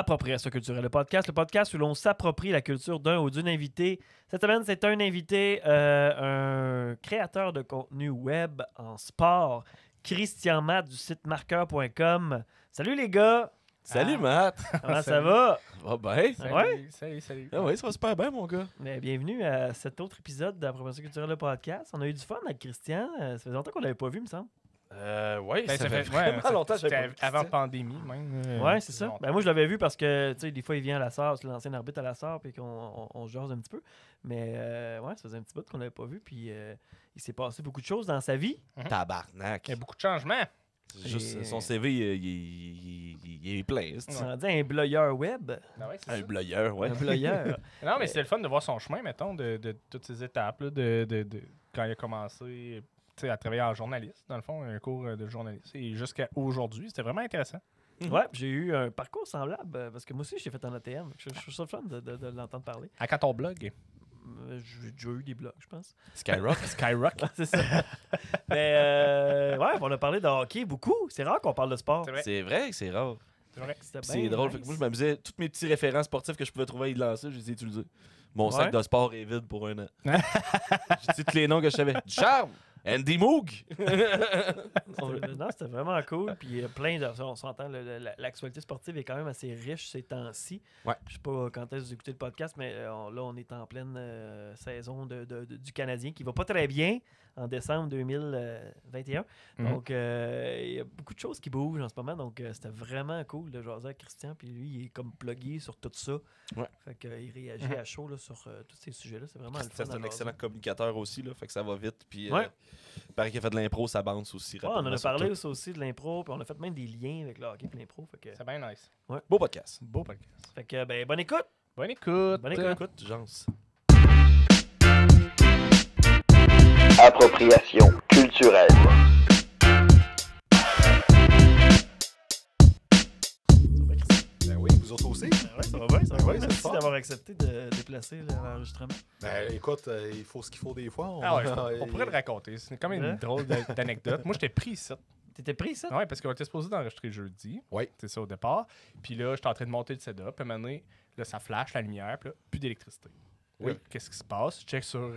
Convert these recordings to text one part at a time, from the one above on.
Appropriation culturelle, le podcast où l'on s'approprie la culture d'un ou d'une invité. Cette semaine, c'est un invité, un créateur de contenu web en sport, Christian Matt du site marqueur.com. Salut les gars! Salut Matt! Comment ça va? Va bien? Ouais? Salut. Ah oui, ça va super bien mon gars. Mais bienvenue à cet autre épisode d'Appropriation culturelle, le podcast. On a eu du fun avec Christian. Ça faisait longtemps qu'on l'avait pas vu, me semble. Oui, Ben, ça fait vraiment longtemps que j'avais pas vu avant Christian. pandémie, même. Ouais, c'est ça. longtemps. Ben, moi, je l'avais vu parce que, tu sais, des fois, il vient à la SAR, c'est l'ancien arbitre à la SAR, puis qu'on se jase un petit peu. Mais, ouais, ça faisait un petit bout qu'on l'avait pas vu, puis il s'est passé beaucoup de choses dans sa vie. Tabarnak. Il y a beaucoup de changements. C'est juste, son CV, il est plein. c'est-tu? Tu m'en dis un blogueur web. Ben ouais, c'est Un ça. blogueur, ouais. Un blogueur. Non, mais c'est le fun de voir son chemin, mettons, de toutes ces étapes, là, de quand il a commencé à travailler en journaliste, dans le fond, un cours de journaliste, et jusqu'à aujourd'hui. C'était vraiment intéressant. Ouais, puis j'ai eu un parcours semblable, parce que moi aussi, j'ai fait en ATM. Je trouve ça fun de l'entendre parler. À quand ton blog? J'ai déjà eu des blogs, je pense. Skyrock. Skyrock. C'est ça. Mais, ouais, on a parlé de hockey beaucoup. C'est rare qu'on parle de sport. C'est vrai. C'est vrai que c'est rare. C'est vrai. C'était C'est bien drôle. nice. Fait que moi, je m'amusais. Tous mes petits référents sportifs que je pouvais trouver à y lancer, je les ai utilisés. Mon sac Ouais. de sport est vide pour un an. J'ai dit tous les noms que je savais. Du charme! Andy Moog! Non, c'était vraiment cool. Puis plein de. On s'entend, l'actualité sportive est quand même assez riche ces temps-ci. Ouais. Je sais pas quand est-ce que vous écoutez le podcast, mais là, on est en pleine saison du Canadien qui va pas très bien en décembre 2021. Mhm. Donc, il y a beaucoup de choses qui bougent en ce moment. Donc, c'était vraiment cool de jaser avec Christian. Puis lui, il est comme plugué sur tout ça. Ouais. Fait qu'il réagit à chaud là, sur tous ces sujets-là. C'est vraiment le fun. C'est à un jaser. excellent communicateur aussi, là, fait que ça va vite. Puis, Ouais. pareil qu'il a fait de l'impro, ça bounce aussi. Ouais, on en rapidement a sur parlé tout. aussi de l'impro. Puis on a fait même des liens avec le hockey et l'impro. Fait que, C'est bien nice. Beau podcast. Beau podcast. fait que ben, bonne écoute! Bonne écoute. Bonne écoute. Écoute, Jance. Appropriation culturelle. Ben oui, vous autres aussi. Ouais, ça va bien, ça va Ouais, bien. c'est Merci fort. d'avoir accepté de déplacer l'enregistrement. Ben écoute, il faut ce qu'il faut des fois. Ah ouais, on pourrait le raconter. C'est quand même Ouais. une drôle d'anecdote. Moi, j'étais pris ici. T'étais pris, ça? Ouais, parce qu'on était supposé d'enregistrer jeudi. Oui. C'est ça au départ. Puis là, j'étais en train de monter le setup. Puis à un moment donné, là, ça flash la lumière. Puis là, plus d'électricité. Oui. Là, qu'est-ce qui se passe? Je check sur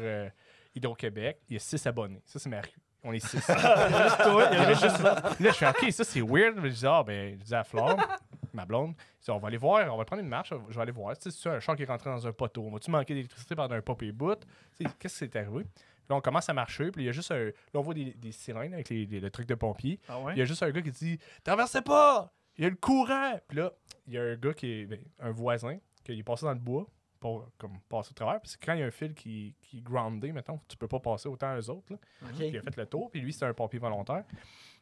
Hydro-Québec. Il y a 6 abonnés. Ça, c'est ma rue. On est 6. Juste toi, il y avait juste Là, je fais OK, ça, c'est weird. Je dis, je dis à Flore, ma blonde, je dis, on va aller voir, on va prendre une marche. Je vais aller voir. Tu sais, c'est un char qui est rentré dans un poteau. On va-tu manquer d'électricité pendant un pop et bout? Tu sais, qu'est-ce qui s'est arrivé? Là, on commence à marcher, puis il y a juste un. Là, on voit des sirènes avec le truc de pompier. Ah ouais? Il y a juste un gars qui dit traversez pas! Il y a le courant! Puis là, il y a un gars qui est. Un voisin, qui est passé dans le bois pour comme, passer au travers. Puis quand il y a un fil qui est groundé, mettons, tu peux pas passer autant eux autres. Là. Ok. Il a fait le tour, puis lui, c'était un pompier volontaire.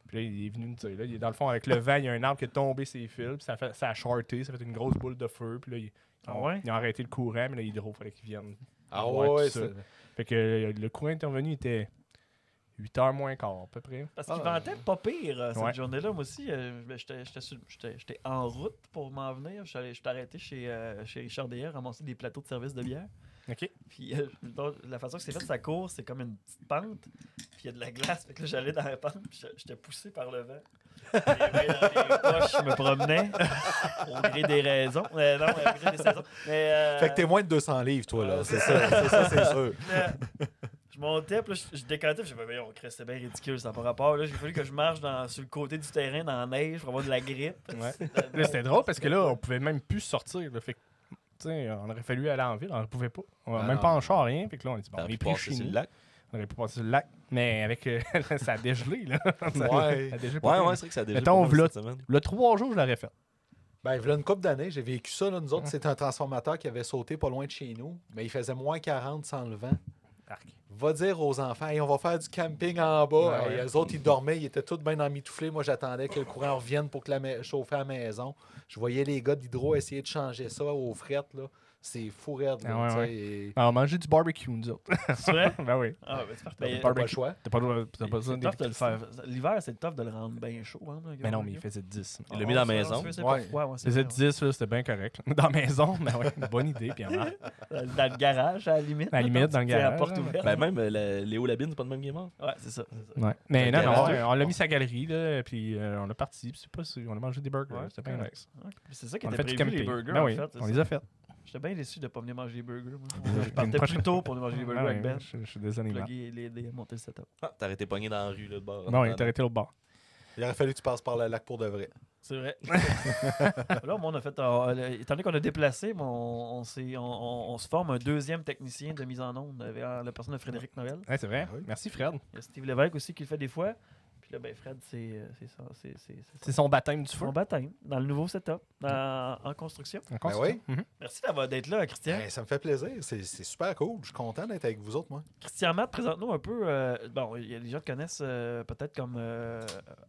Puis là, il est venu me dire, là, il est dans le fond, avec le vent, il y a un arbre qui a tombé ses fils, puis ça a shorté, ça a fait une grosse boule de feu. Puis là, Ah ouais? ils ont arrêté le courant, mais là, Hydro, il fallait qu'ils viennent. Ah voir ouais, tout ça. c'est... Fait que le courant intervenu était 8h moins quart, à peu près. Parce qu'il Ah. ventait pas pire cette Ouais. journée-là. Moi aussi, j'étais en route pour m'en venir. Je suis arrêté chez Richard Deyer, ramasser des plateaux de service de bière. OK. Puis donc, la façon que c'est fait sa course, c'est comme une petite pente. Puis il y a de la glace. Fait que là, j'allais dans la pente. Puis j'étais poussé par le vent. Les mains dans les poches, je me promenais. Au gré des raisons. Non, au gré des saisons. Mais, Fait que t'es moins de 200 livres, toi, là. C'est ça, c'est sûr. je montais, puis là, je décantais, puis je me disais, on crée, c'est bien ridicule, ça n'a pas rapport. Là, j'ai fallu que je marche sur le côté du terrain, dans la neige, pour avoir de la grippe. Ouais. Là, c'était drôle parce que là, on pouvait même plus sortir. Là. Fait que, tu sais, on aurait fallu aller en ville, on ne pouvait pas. Ah même non. pas en char, rien. Fait que là, on dit, bon, T'as on pu est pris passer chez sur nous. le lac. On aurait pu passer sur le lac. Mais avec. Ça a dégelé, là. Ouais. Ça a dégelé pas Ouais, pire. c'est vrai que ça a déjà Mettons, pas mal v'là- cette semaine. Le 3 jours, je l'aurais fait. Ben, il y a une couple d'années, j'ai vécu ça. Là. Nous autres, c'était un transformateur qui avait sauté pas loin de chez nous, mais il faisait moins 40 sans le vent. Arc. Va dire aux enfants, hey, on va faire du camping en bas. Ouais, Hey, eux autres, ils dormaient, ils étaient tous bien emmitouflés. Moi, j'attendais que le courant revienne pour que chauffer à la maison. Je voyais les gars d'Hydro essayer de changer ça aux frettes. Là. C'est fou raide. là, Ah ouais, tu sais, ouais. et On mangeait du barbecue, nous autres. C'est vrai? Ben oui. Ah, ben, c'est parfait. t'as Mais, pas le choix. T'as pas besoin c'est tough de le faire. L'hiver, c'est tough de le rendre bien chaud. Hein, Mais non, mais il faisait 10. Il l'a mis dans la maison. C'est Ouais. pas froid, ouais, Il c'est faisait vrai, 10, là, c'était bien correct. Dans la maison, mais ouais, une bonne idée. Puis en marche. ouais. Dans le garage, à la limite. À la limite, dans le Tu sais, à la garage, porte là. ouverte. Ben, même Léo Labine, c'est pas le même gamer. Ouais, c'est ça. Ouais. Mais Fait non, que, non, on l'a mis sa galerie, là, puis on est parti. Puis c'est pas si on a mangé des burgers. Ouais, C'était bien correct. nice. Ok. C'est ça qui On a était fait du prévu, les camping. burgers, Ben en oui, fait. c'est on ça. les a fait. J'étais bien déçu de ne pas venir manger les burgers. Moi. Une Je partais prochaine- plus tôt pour venir manger les burgers Ah avec ouais, Ben. je suis désolé, man. Plugger, l'aider à monter le setup. Ah, t'as arrêté pogné dans la rue, là, de bord. Non, il est arrêté au bord. Il aurait fallu que tu passes par le lac pour de vrai. C'est vrai. Là, on a fait. Étant donné qu'on a déplacé, on se forme un deuxième technicien de mise en onde avec la personne de Frédéric Noël. Ouais, c'est vrai. Oui. Merci, Fred. Il y a Steve Lévesque aussi qui le fait des fois. Puis là, ben Fred, c'est ça. C'est son baptême du feu. son baptême dans le nouveau setup, en construction. En construction. oui. Mhm. Merci d'être là, Christian. Ben, ça me fait plaisir. C'est super cool. Je suis content d'être avec vous autres, moi. Christian Matt, présente-nous un peu. Bon, les gens te connaissent peut-être comme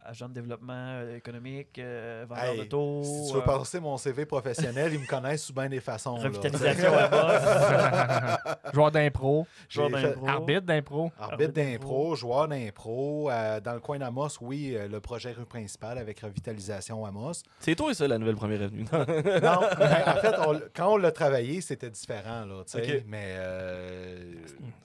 agent de développement économique, vendeur Hey, d'auto. Si tu veux passer mon CV professionnel, ils me connaissent sous bien des façons. là. Revitalisation à boss. Joueur d'impro. J'ai Joueur fait d'impro. Arbitre d'impro. arbitre d'impro, joueur d'impro. Dans le coin d'Amos, oui, le projet rue principale avec Revitalisation Amos. C'est toi, ça, la nouvelle première avenue. Non, mais en fait, quand on l'a travaillé, c'était différent, là, tu sais. Ok. Mais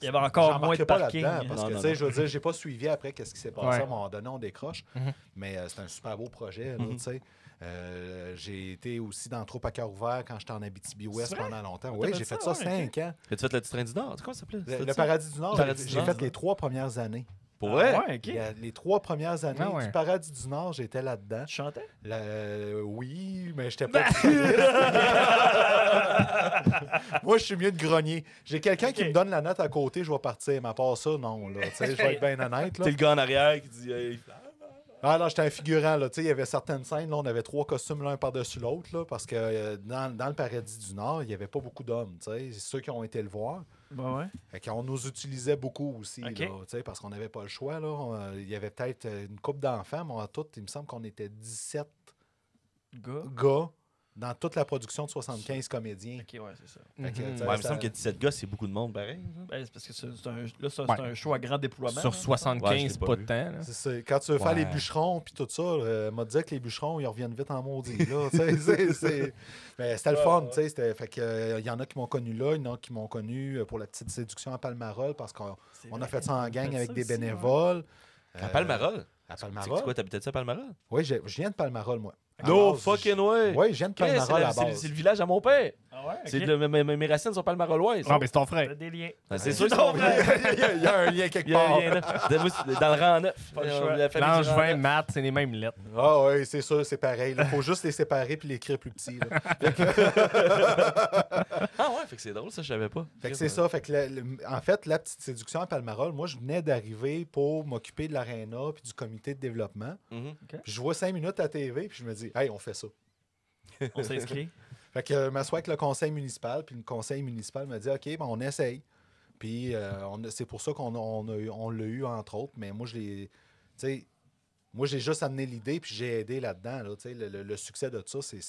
Il y avait encore moins de j'embarquerai pas parking. là-dedans, parce Non, que, non, tu sais, non. je veux dire, j'ai pas suivi après qu'est-ce qui s'est passé. Ouais. À un moment donné, on décroche. Mhm. Mais c'est un super beau projet, là, Mhm. tu sais. J'ai été aussi dans Trop à cœur ouvert quand j'étais en Abitibi-Ouest C'est vrai? pendant longtemps. T'as Oui, fait j'ai ça, fait ça ouais, 5 ans. As-tu fait le petit train du Nord? Comment ça s'appelait? Le Paradis du Nord, Le Paradis du j'ai Nord, fait ça. les 3 premières années. Pour vrai? Ouais, ok. Les 3 premières années Ah ouais. du Paradis du Nord, j'étais là-dedans. Tu chantais? Oui, mais j'étais pas Moi, je suis mieux de grogner. J'ai quelqu'un qui Ok. me donne la note à côté, je vais partir. Mais à part ça, non. Là. Tu sais, je vais être bien honnête. Là. T'es le gars en arrière qui dit hey, Ah non, j'étais un figurant. Là. Tu sais, il y avait certaines scènes, là, on avait 3 costumes l'un par-dessus l'autre. Là, parce que dans le Paradis du Nord, il n'y avait pas beaucoup d'hommes. Tu sais. C'est ceux qui ont été le voir. Ouais. Fait qu'on nous utilisait beaucoup aussi. Ok. Là, tu sais, parce qu'on n'avait pas le choix. Là. Il y avait peut-être une couple d'enfants, mais en tout, il me semble qu'on était 17 Gars. gars dans toute la production de 75 comédiens. Ok, ouais, c'est ça. Fait que, Mhm. tu sais, Ouais, il me ça- semble que 17 gars, c'est beaucoup de monde, pareil. Ben, c'est parce que c'est Ouais. un show à grand déploiement. Sur hein, 75, Ouais, je l'ai pas pas vu. de temps. là. C'est ça. Quand tu veux faire Ouais. les bûcherons puis tout ça, m'a dit que les bûcherons, ils reviennent vite en maudit. Là, tu sais, Mais c'était le fun. Tu sais, fait que, il y en a qui m'ont connu là, il y en a qui m'ont connu pour la petite séduction à Palmarol parce qu'on C'est on vrai. a fait ça en gang fait avec ça des aussi, ouais. bénévoles. À Palmarol? À C'est Palmarol? quoi, t'habitais-tu à Palmarol? Oui, je viens de Palmarol, moi. À No base, fucking way! Oui, je viens de Chris, Palmarol à la c'est base. le village à mon père. Ah ouais? C'est ok. mes racines sont Palmarolois. Non, mais c'est ton frère. T'as des liens. C'est Ouais. sûr que C'est c'est mon ton frère. Il y a un lien quelque Il y a part. un lien là. Moi, c'est dans le rang 9. Pas le choix. La famille du rang Langevin, 9. Matt, c'est les mêmes lettres. Ah oui, c'est sûr, c'est pareil. Il faut juste les séparer puis l'écrire plus petit. Là. Ah ouais, fait que c'est drôle, ça, je savais pas. Fait que c'est ça. Fait que en fait, la petite séduction à Palmarol, moi, je venais d'arriver pour m'occuper de l'aréna puis du comité de développement. Mhm. Puis je vois 5 minutes à TV puis je me dis, hey, on fait ça. On s'inscrit. Fait que je m'assois avec le conseil municipal, puis le conseil municipal me dit, OK, ben, on essaye. Puis c'est pour ça on l'a eu, entre autres. Mais moi, moi, j'ai juste amené l'idée, puis j'ai aidé là-dedans. Là, tu sais, le succès de ça, c'est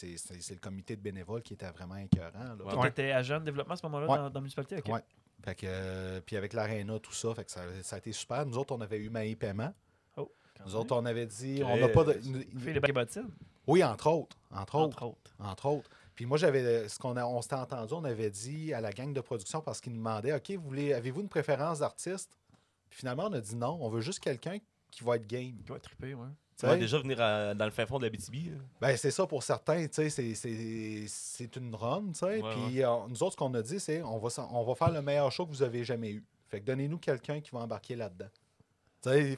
le comité de bénévoles qui était vraiment écœurant. Là. Ouais. T'étais agent de développement à ce moment-là Ouais. dans la municipalité? ok. Ouais. Fait que, puis avec l'aréna, tout ça, fait que ça a été super. Nous autres, on avait eu Maï Paiement. Oh, Nous autres, on avait dit, on Très- n'a pas de... Fait les bottines? Oui, entre autres. Entre autres. Entre autres. Entre autres. Puis moi, on s'était entendu, on avait dit à la gang de production parce qu'ils nous demandaient, OK, avez-vous une préférence d'artiste? Puis finalement, on a dit non, on veut juste quelqu'un qui va être game. Tu vas triper, ouais. Tu Tu vas sais? déjà venir dans le fin fond de la BTB. Ben, c'est ça pour certains, tu sais, c'est une run, tu sais. Ouais, Puis nous autres, ce qu'on a dit, c'est on va faire le meilleur show que vous avez jamais eu. Fait que donnez-nous quelqu'un qui va embarquer là-dedans. Tu sais,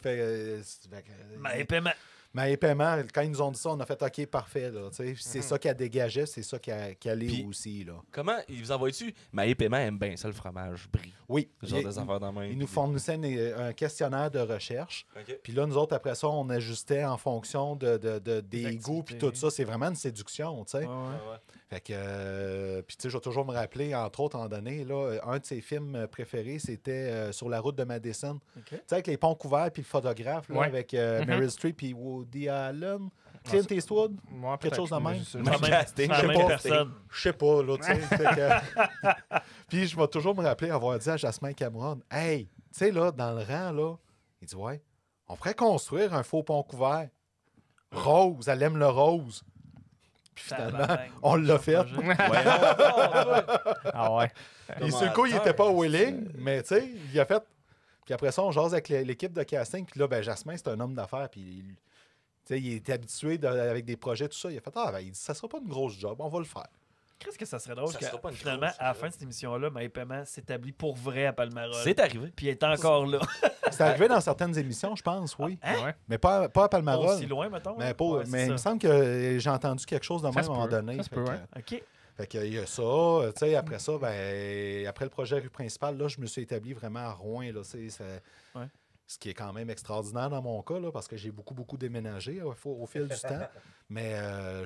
Mais paiement. Mais paiement, quand ils nous ont dit ça, on a fait OK, parfait. Là, tu sais. Puis c'est ça qui a dégagé, c'est ça qui a allé Puis- aussi. Là. Comment ils vous envoient-tu? Mais paiement aime bien ça, le fromage brie. Oui, Genre des affaires dans la main. ils nous fournissaient un questionnaire de recherche. OK. Puis là, nous autres, après ça, on ajustait en fonction des Des goûts puis activités. tout ça. C'est vraiment une séduction, tu sais. Ouais, ouais. Fait que, puis tu sais, je vais toujours me rappeler, entre autres, en donné, là, un de ses films préférés, c'était Sur la route de Madison. Ok. Tu sais, avec les ponts couverts puis le photographe, là, Ouais. avec Mhm. Meryl Streep puis Woody Allen, Clint Eastwood. Ouais, Quelque chose de peut-être, même. mais juste- C'est la même- casting, c'est la je sais même pas. personne. Je sais pas, là, tu sais. Fait que- Puis je vais toujours me rappeler avoir dit à Jasmin Cameron, « Hey, tu sais, là, dans le rang, là, il dit, ouais, on pourrait construire un faux pont couvert. Rose, elle aime le rose. » Puis finalement, Tabarnak. on l'a fait. Ah ouais. Puis sur le coup, il était pas willing, mais tu sais, il a fait. Puis après ça, on jase avec l'équipe de casting. Puis là, ben, Jasmin, c'est un homme d'affaires. Puis tu sais, il était habitué avec des projets, tout ça. Il a fait, ben, il dit, ça sera pas une grosse job, on va le faire. Qu'est-ce que ça serait drôle Ça que sera pas une finalement, grosse à la job. fin de cette émission-là, Maï Paiement s'établit pour vrai à Palmarol. C'est arrivé. Puis il est encore là. C'est arrivé dans certaines émissions, je pense, oui. Hein? Ouais. Mais pas à Pas Palmarol. aussi loin, mettons. Mais, là. pas, Ouais, mais c'est il me ça. semble que j'ai entendu quelque chose de Ça même à se un moment peut. donné. Ça se Fait peut, que- ouais. OK. Fait qu'il y a ça, tu sais, après ça, ben, après le projet rue principale, là, je me suis établi vraiment à Rouen, là, Ouais. ce qui est quand même extraordinaire dans mon cas, là, parce que j'ai beaucoup déménagé au fil du temps. Mais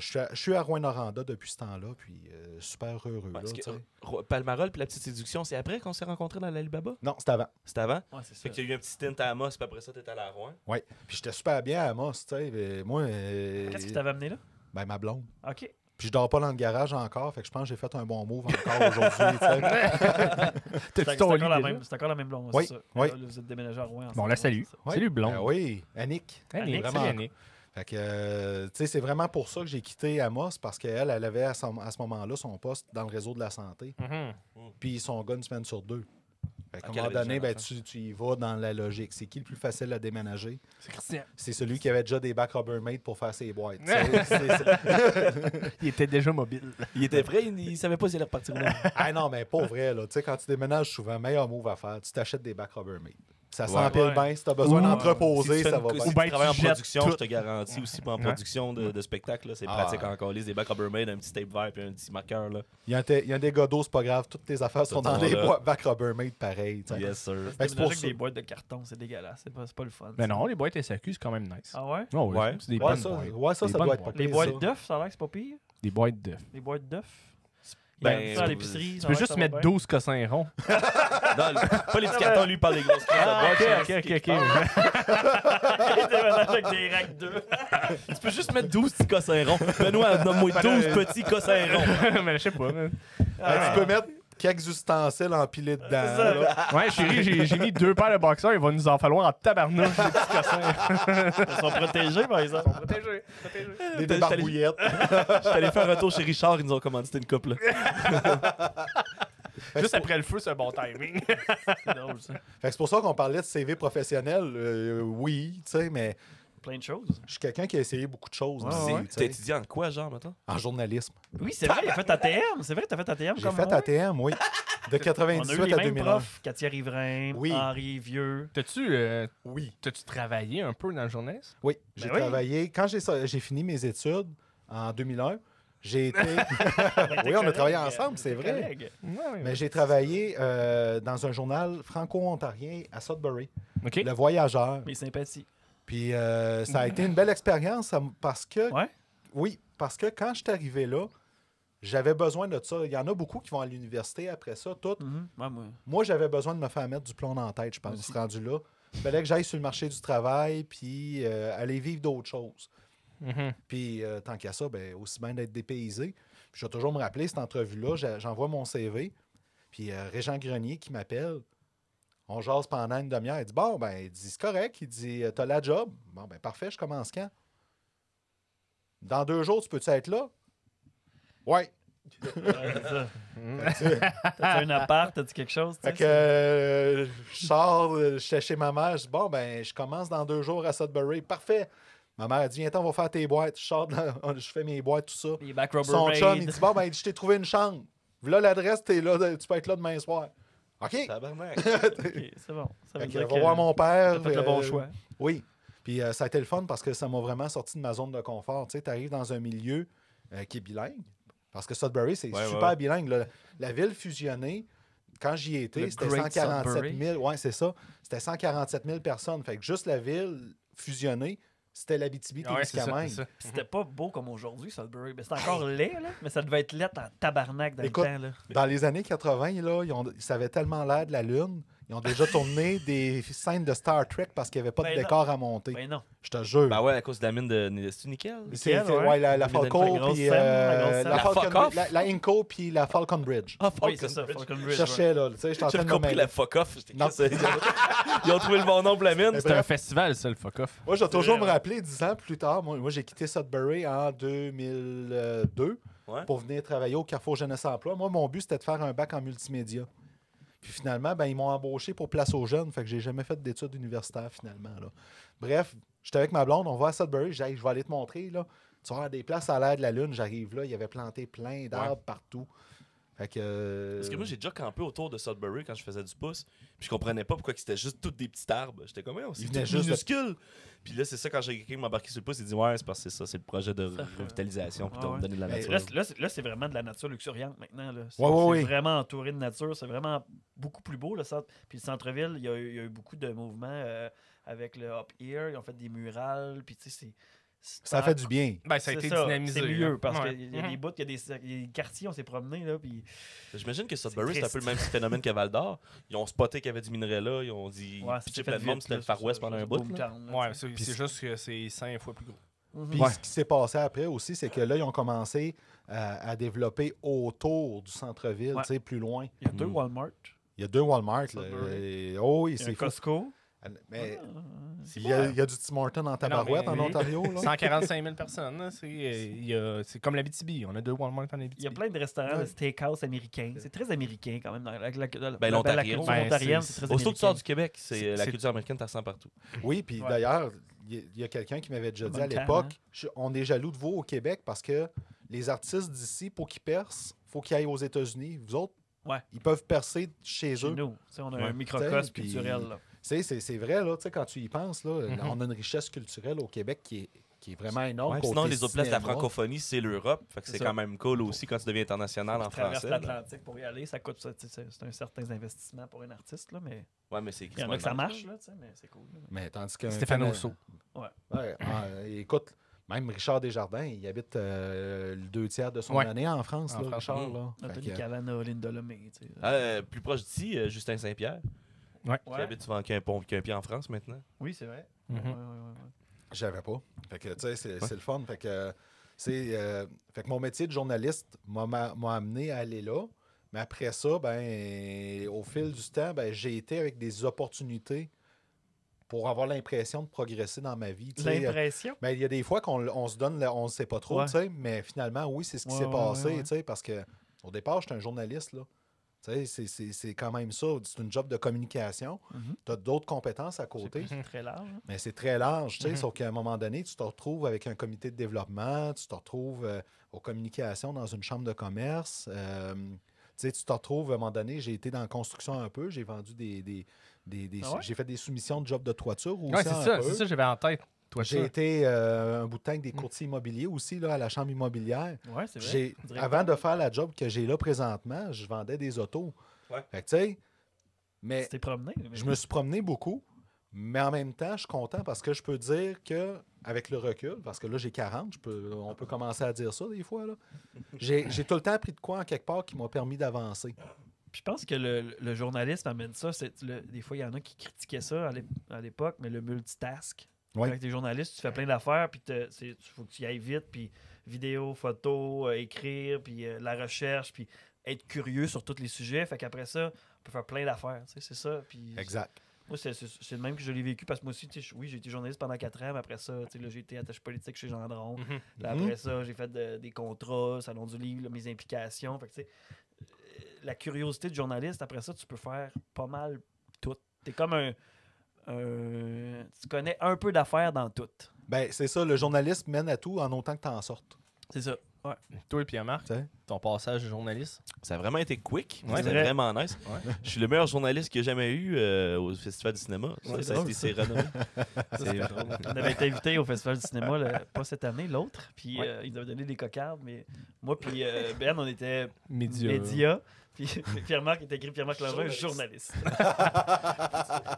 je suis à Rouen-Noranda depuis ce temps-là, puis super heureux, là, Parce que tu sais. Palmarol puis la petite séduction, c'est après qu'on s'est rencontrés dans l'Alibaba? Non, c'était avant. C'était avant? Ouais, c'est ça. Fait qu'il y a eu un petit stint à Amos, puis après ça, t'étais allé à Rouen. Oui, puis j'étais super bien à Amos, tu sais. mais moi, Qu'est-ce qui t'avait amené là? ben, ma blonde. OK. Puis je dors pas dans le garage encore, fait que je pense que j'ai fait un bon move encore aujourd'hui, tu sais. C'est ton lit encore, déjà? c'est encore la même blonde, Oui, c'est ça. oui. Là, vous êtes déménagé à Rouen. Bon, on la salue. Ouais. Salut, blond. Ben oui, Annick. Annick, Annick, salut, vraiment. Annick. Fait que, tu sais, c'est vraiment pour ça que j'ai quitté Amos, parce qu'elle, elle avait à ce moment-là son poste dans le réseau de la santé, Mhm. puis son gars une semaine sur deux. Fait qu'à un Ok, moment elle avait donné, déjà ben, un tu y vas dans la logique. C'est qui le plus facile à déménager? C'est Christian. C'est celui qui avait déjà des bacs Rubbermaid pour faire ses boîtes. Tu sais, c'est- Il était déjà mobile. Il était prêt, il savait pas s'il allait repartir ou non. Ah non, mais pas vrai. Là. Tu sais, quand tu déménages souvent, meilleur move à faire, tu t'achètes des bacs Rubbermaid. Ça Ouais. s'empile Ouais. bien. Si tu as besoin Ou- d'entreposer, Si tu fais ça une- va si bien. Ou tu ben, travailles en tu jettes production, tout. je te garantis aussi, pas en Ouais. production de spectacle, là, c'est Ah. pratique encore. Les bacs Rubbermaid, un petit tape vert puis un petit marqueur. Là. Il y a des godots, c'est pas grave. Toutes tes affaires sont Tout dans le les monde, là. boîtes bacs Rubbermaid pareil. tu sais. Yes, sir. Fait que c'est Déménager pour avec ça. des boîtes de carton, c'est dégueulasse. C'est pas le fun. Mais ça. non, les boîtes SAQ, c'est quand même nice. Ah ouais? Oh, oui, Ouais. c'est des Ouais, bonnes ça, boîtes. ouais, ça Des doit bonnes être pas boîtes. Les pire, boîtes ça. d'œufs, ça a l'air que c'est pas pire. Des boîtes d'œufs. Les boîtes d'œufs. Ben, Ben, ça à l'épicerie. Tu peux juste mettre 12 cossins ronds. Non, pas les petits cartons, lui, il parle des grosses crises Ah, de boîte. ok. Ils déménagent avec des racks d'œufs. Tu peux juste mettre 12 petits cossins ronds. Benoît, nomme-moi 12 petits cossins ronds. Mais je sais pas. man. Tu peux mettre quelques ustensiles empilés dedans. ça. là. Ouais, chérie, j'ai mis 2 paires de boxeurs. Il va nous en falloir en tabarnouche, des petits cossins. Ils sont protégés, par exemple. Protégés. Des T'es allé- barbouillettes. J'étais allé faire un tour chez Richard, ils nous ont commandité une couple. Juste après le feu, c'est un bon timing. C'est drôle, ça. Fait que c'est pour ça qu'on parlait de CV professionnel. Oui, tu sais, mais Plein de choses. je suis quelqu'un qui a essayé beaucoup de choses. Ouais, aussi, ouais. tu T'as sais. étudié en quoi, genre, maintenant? En journalisme. Oui, c'est vrai, il a fait ATM. C'est vrai que t'as fait ATM J'ai comme fait moi. ATM, oui. De On a eu 98 les à mêmes 2001. profs. Katia Riverain, Oui. Henri Vieux. Oui. T'as-tu travaillé un peu dans le journalisme? Oui, j'ai Ben oui. travaillé. Quand j'ai fini mes études en 2001, j'ai été. Oui, on a travaillé ensemble, c'est vrai. Mais j'ai travaillé dans un journal franco-ontarien à Sudbury, OK. Le Voyageur. Mes sympathies. Puis ça a été une belle expérience parce que. Ouais? Oui, parce que quand je suis arrivé là, j'avais besoin de ça. Il y en a beaucoup qui vont à l'université après ça, toutes. Ouais, moi. Moi, j'avais besoin de me faire mettre du plomb dans la tête, je pense, Aussi. rendu là. Il fallait que j'aille sur le marché du travail puis aller vivre d'autres choses. Mhm. Puis tant qu'à ça, ben, aussi bien d'être dépaysé. Puis je vais toujours me rappeler cette entrevue-là. J'envoie mon CV. Puis Régent Grenier qui m'appelle. On jase pendant une demi-heure. Il dit bon, ben, il dit c'est correct. Il dit t'as la job. Bon, ben, parfait, je commence quand? Dans 2 jours, tu peux-tu être là? Ouais. Ouais, c'est ça. T'as-tu un appart? T'as-tu quelque chose? tu Fait sais, que je sors, j'étais chez ma mère. Je dis bon, ben, je commence dans 2 jours à Sudbury. Parfait. Ma mère a dit viens-t'en, on va faire tes boîtes. Je sors, je fais mes boîtes, tout ça. Les back Son chum, il Rubbermaid. dit bon, ben, je t'ai trouvé une chambre. Voilà l'adresse, t'es là, tu peux être là demain soir. OK. Tabarnak. Ok, c'est bon. Ça veut Fait que, dire va voir mon père. t'as fait le bon choix. Oui. Puis ça a été le fun parce que ça m'a vraiment sorti de ma zone de confort. Tu sais, arrives dans un milieu qui est bilingue. Parce que Sudbury, c'est Ouais, super ouais. bilingue. Là. La ville fusionnée, quand j'y étais, Le c'était Great 147 Sudbury. 000. Oui, c'est ça. C'était 147 000 personnes. Fait que juste la ville fusionnée, c'était l'Abitibi-Témiscamingue. c'est ça. Puis c'était pas beau comme aujourd'hui, Sudbury. Mais c'était encore laid, là. Mais ça devait être laid en tabarnak dans Écoute, le temps, là. Dans les années 80, là, ça avait tellement l'air de la Lune. Ils ont déjà tourné des scènes de Star Trek parce qu'il n'y avait pas de Ben non. décor à monter. Ben non. Je te jure. Ben ouais, à cause de la mine de. C'est nickel? C'est Nickel, ouais. ouais, la La Falco, grosse puis scène, la grosse scène. la La fuck Falcon, off. la Inco, puis la Falcon Bridge. Ah, Oui, c'est ça, Falcon Je Bridge. cherchais, là. Tu sais, j'étais en J'ai train de me compris mêler. la fuck off. J'étais Non. ça. Ils ont trouvé le bon nom pour la mine. C'était un festival, ça, le fuck off. Moi, je vais toujours me vrai, rappeler, 10 ans plus tard, moi j'ai quitté Sudbury en 2002 Ouais. pour venir travailler au Carrefour Jeunesse Emploi. Moi, mon but, c'était de faire un bac en multimédia. Puis finalement, ben, ils m'ont embauché pour Place aux jeunes, fait que j'ai jamais fait d'études universitaires finalement. Là. Bref, j'étais avec ma blonde, on va à Sudbury, je vais aller te montrer. Là. Tu vas avoir des places à l'air de la lune, j'arrive là, il y avait planté plein d'arbres partout. Fait que, Parce que moi, j'ai déjà campé autour de Sudbury quand je faisais du pouce. Puis je comprenais pas pourquoi c'était juste tous des petits arbres. J'étais comme, c'est venait tout juste de- minuscule. Puis là, c'est ça, quand j'ai quelqu'un qui m'a embarqué sur le pouce, il dit, ouais, c'est parce que c'est ça, c'est le projet de Ça fait- revitalisation. Puis Ah de me ouais. donner de la Mais nature. Là, c'est vraiment de la nature luxuriante maintenant. Là. C'est, Ouais, c'est ouais. vraiment entouré de nature. C'est vraiment beaucoup plus beau, le centre. Puis le centre-ville, il y a eu beaucoup de mouvements avec le Up Here. Ils ont fait des murales. Puis tu sais, ça fait du bien. Ben, ça a c'est été ça, dynamisé. C'est mieux là. parce Ouais. qu'il y a des bouts, il y a des quartiers, on s'est promenés. Là, puis J'imagine que Sudbury, c'est un triste. peu le même phénomène que Val d'Or. Ils ont spoté qu'il y avait du minerai là. Ils ont dit, ouais, pitché plein de monde, c'était le Far West pendant un bout. là. Ouais, c'est juste que c'est 5 fois plus gros. Puis ce qui s'est passé après aussi, c'est que là, ils ont commencé à développer autour du centre-ville, Ouais. tu sais, plus loin. Il y a deux Mm. Walmart. Il y a 2 Walmart. Là, Sudbury. et- oh oui, Il y a c'est un fou. Costco. Mais C'est il y a du Tim Hortons en tabarouette mais en oui. Ontario. Là. 145 000 personnes, là, c'est comme la BTB. On a 2 Walmart en Abitibi. Il y a plein de restaurants Ouais. de steakhouse américains. C'est très américain quand même. Ben, l'Ontarien. La culture Ben, ontarienne, c'est- c'est très Aussitôt que tu sors américain. du Québec, c'est la c'est- culture américaine, t'as ressens partout. Oui, puis Ouais. d'ailleurs, il y a quelqu'un qui m'avait déjà dit à Montana. l'époque, on est jaloux de vous au Québec parce que les artistes d'ici, pour qu'ils percent, il faut qu'ils aillent aux États-Unis. Vous autres, Ouais. ils peuvent percer chez Chez eux. nous. Tu sais, on a Ouais. un microcosme Puis- culturel. Là. C'est vrai, là, tu sais, quand tu y penses, là, on a une richesse culturelle au Québec qui est vraiment énorme. Ouais, côté sinon, les autres places de la cinéma. francophonie, c'est l'Europe. Fait que C'est c'est ça. quand même cool aussi quand tu deviens international en Tu traverses français. là. l'Atlantique pour y aller, ça coûte, c'est un certain investissement pour un artiste, là, mais Ouais, mais c'est il y en a que ça marche, là, tu sais, mais c'est cool. Là. Mais tandis que Stéphane Rousseau. Ouais, écoute, même Richard Desjardins, il habite le 2 tiers de son Ouais. année en France, En là, France. Richard. Là. Fait Anthony que- Cavana, Linda Lemay, tu sais. Plus proche d'ici, Justin Saint-Pierre, Ouais. qui habite souvent qu'un pied en France maintenant. Oui, c'est vrai. Mhm. Ouais. J'avais pas. Fait que, tu sais, c'est le fun. Fait que, fait que mon métier de journaliste m'a amené à aller là. Mais après ça, ben, au fil du temps, ben, j'ai été avec des opportunités pour avoir l'impression de progresser dans ma vie. Tu sais. L'impression. Ben, il y a des fois qu'on se donne, on ne sait pas trop, Ouais. tu sais, mais finalement, oui, c'est ce qui Ouais, s'est ouais, passé, ouais, ouais. tu sais, parce que au départ, j'étais un journaliste, là. Tu sais, c'est quand même ça. C'est une job de communication. Mhm. Tu as d'autres compétences à côté. C'est très large. hein. Mais c'est très large, tu sais, Mhm. sauf qu'à un moment donné, tu te retrouves avec un comité de développement, tu te retrouves aux communications dans une chambre de commerce. Tu sais, tu te retrouves, à un moment donné, j'ai été dans la construction un peu, j'ai vendu Ah ouais? j'ai fait des soumissions de jobs de toiture aussi Ouais, c'est un ça, peu. c'est ça que j'avais en tête. Toi, J'ai ça. été un bout de temps avec des courtiers immobiliers aussi, là, à la chambre immobilière. Ouais, c'est vrai. Directement. Avant de faire la job que j'ai là présentement, je vendais des autos. Ouais. Fait que, tu sais, mais C'était promené. mais- je me suis promené beaucoup, mais en même temps, je suis content parce que je peux dire que, avec le recul, parce que là, j'ai 40, on peut commencer à dire ça des fois, là. J'ai tout le temps appris de quoi en quelque part qui m'a permis d'avancer. Puis je pense que le journalisme amène ça. Des fois, il y en a qui critiquaient ça à l'époque, mais le multitask. Ouais. Quand tu es journaliste, tu fais plein d'affaires, puis il faut que tu y ailles vite, puis vidéo, photo, écrire, puis la recherche, puis être curieux sur tous les sujets. Fait qu'après ça, on peut faire plein d'affaires. Tu sais, c'est ça. Puis Exact. moi, c'est le même que je l'ai vécu parce que moi aussi, tu sais, oui, j'ai été journaliste pendant 4 ans, mais après ça, tu sais, là, j'ai été attaché politique chez Gendron. Mhm. Là, Mhm. après ça, j'ai fait des contrats, Salon du livre, là, mes implications. Fait que, tu sais, la curiosité de journaliste, après ça, tu peux faire pas mal tout. T'es comme tu connais un peu d'affaires dans tout. Ben, c'est ça, le journalisme mène à tout en autant que tu en sortes. C'est ça. Ouais. Toi et Pierre-Marc, Tu sais. ton passage de journaliste. Ça a vraiment été quick. Ouais, C'était vrai. vraiment nice. Ouais. Je suis le meilleur journaliste qu'il y a jamais eu au Festival du cinéma. Ouais, Ça a drôle, été ça. c'est renommé. C'est drôle. On avait été invité au Festival du cinéma, pas cette année, l'autre. Puis Ouais. ils avaient donné des cocardes, mais moi puis Ben, on était Média. médias. Puis Pierre-Marc, il est écrit Pierre-Marc Langevin, journaliste.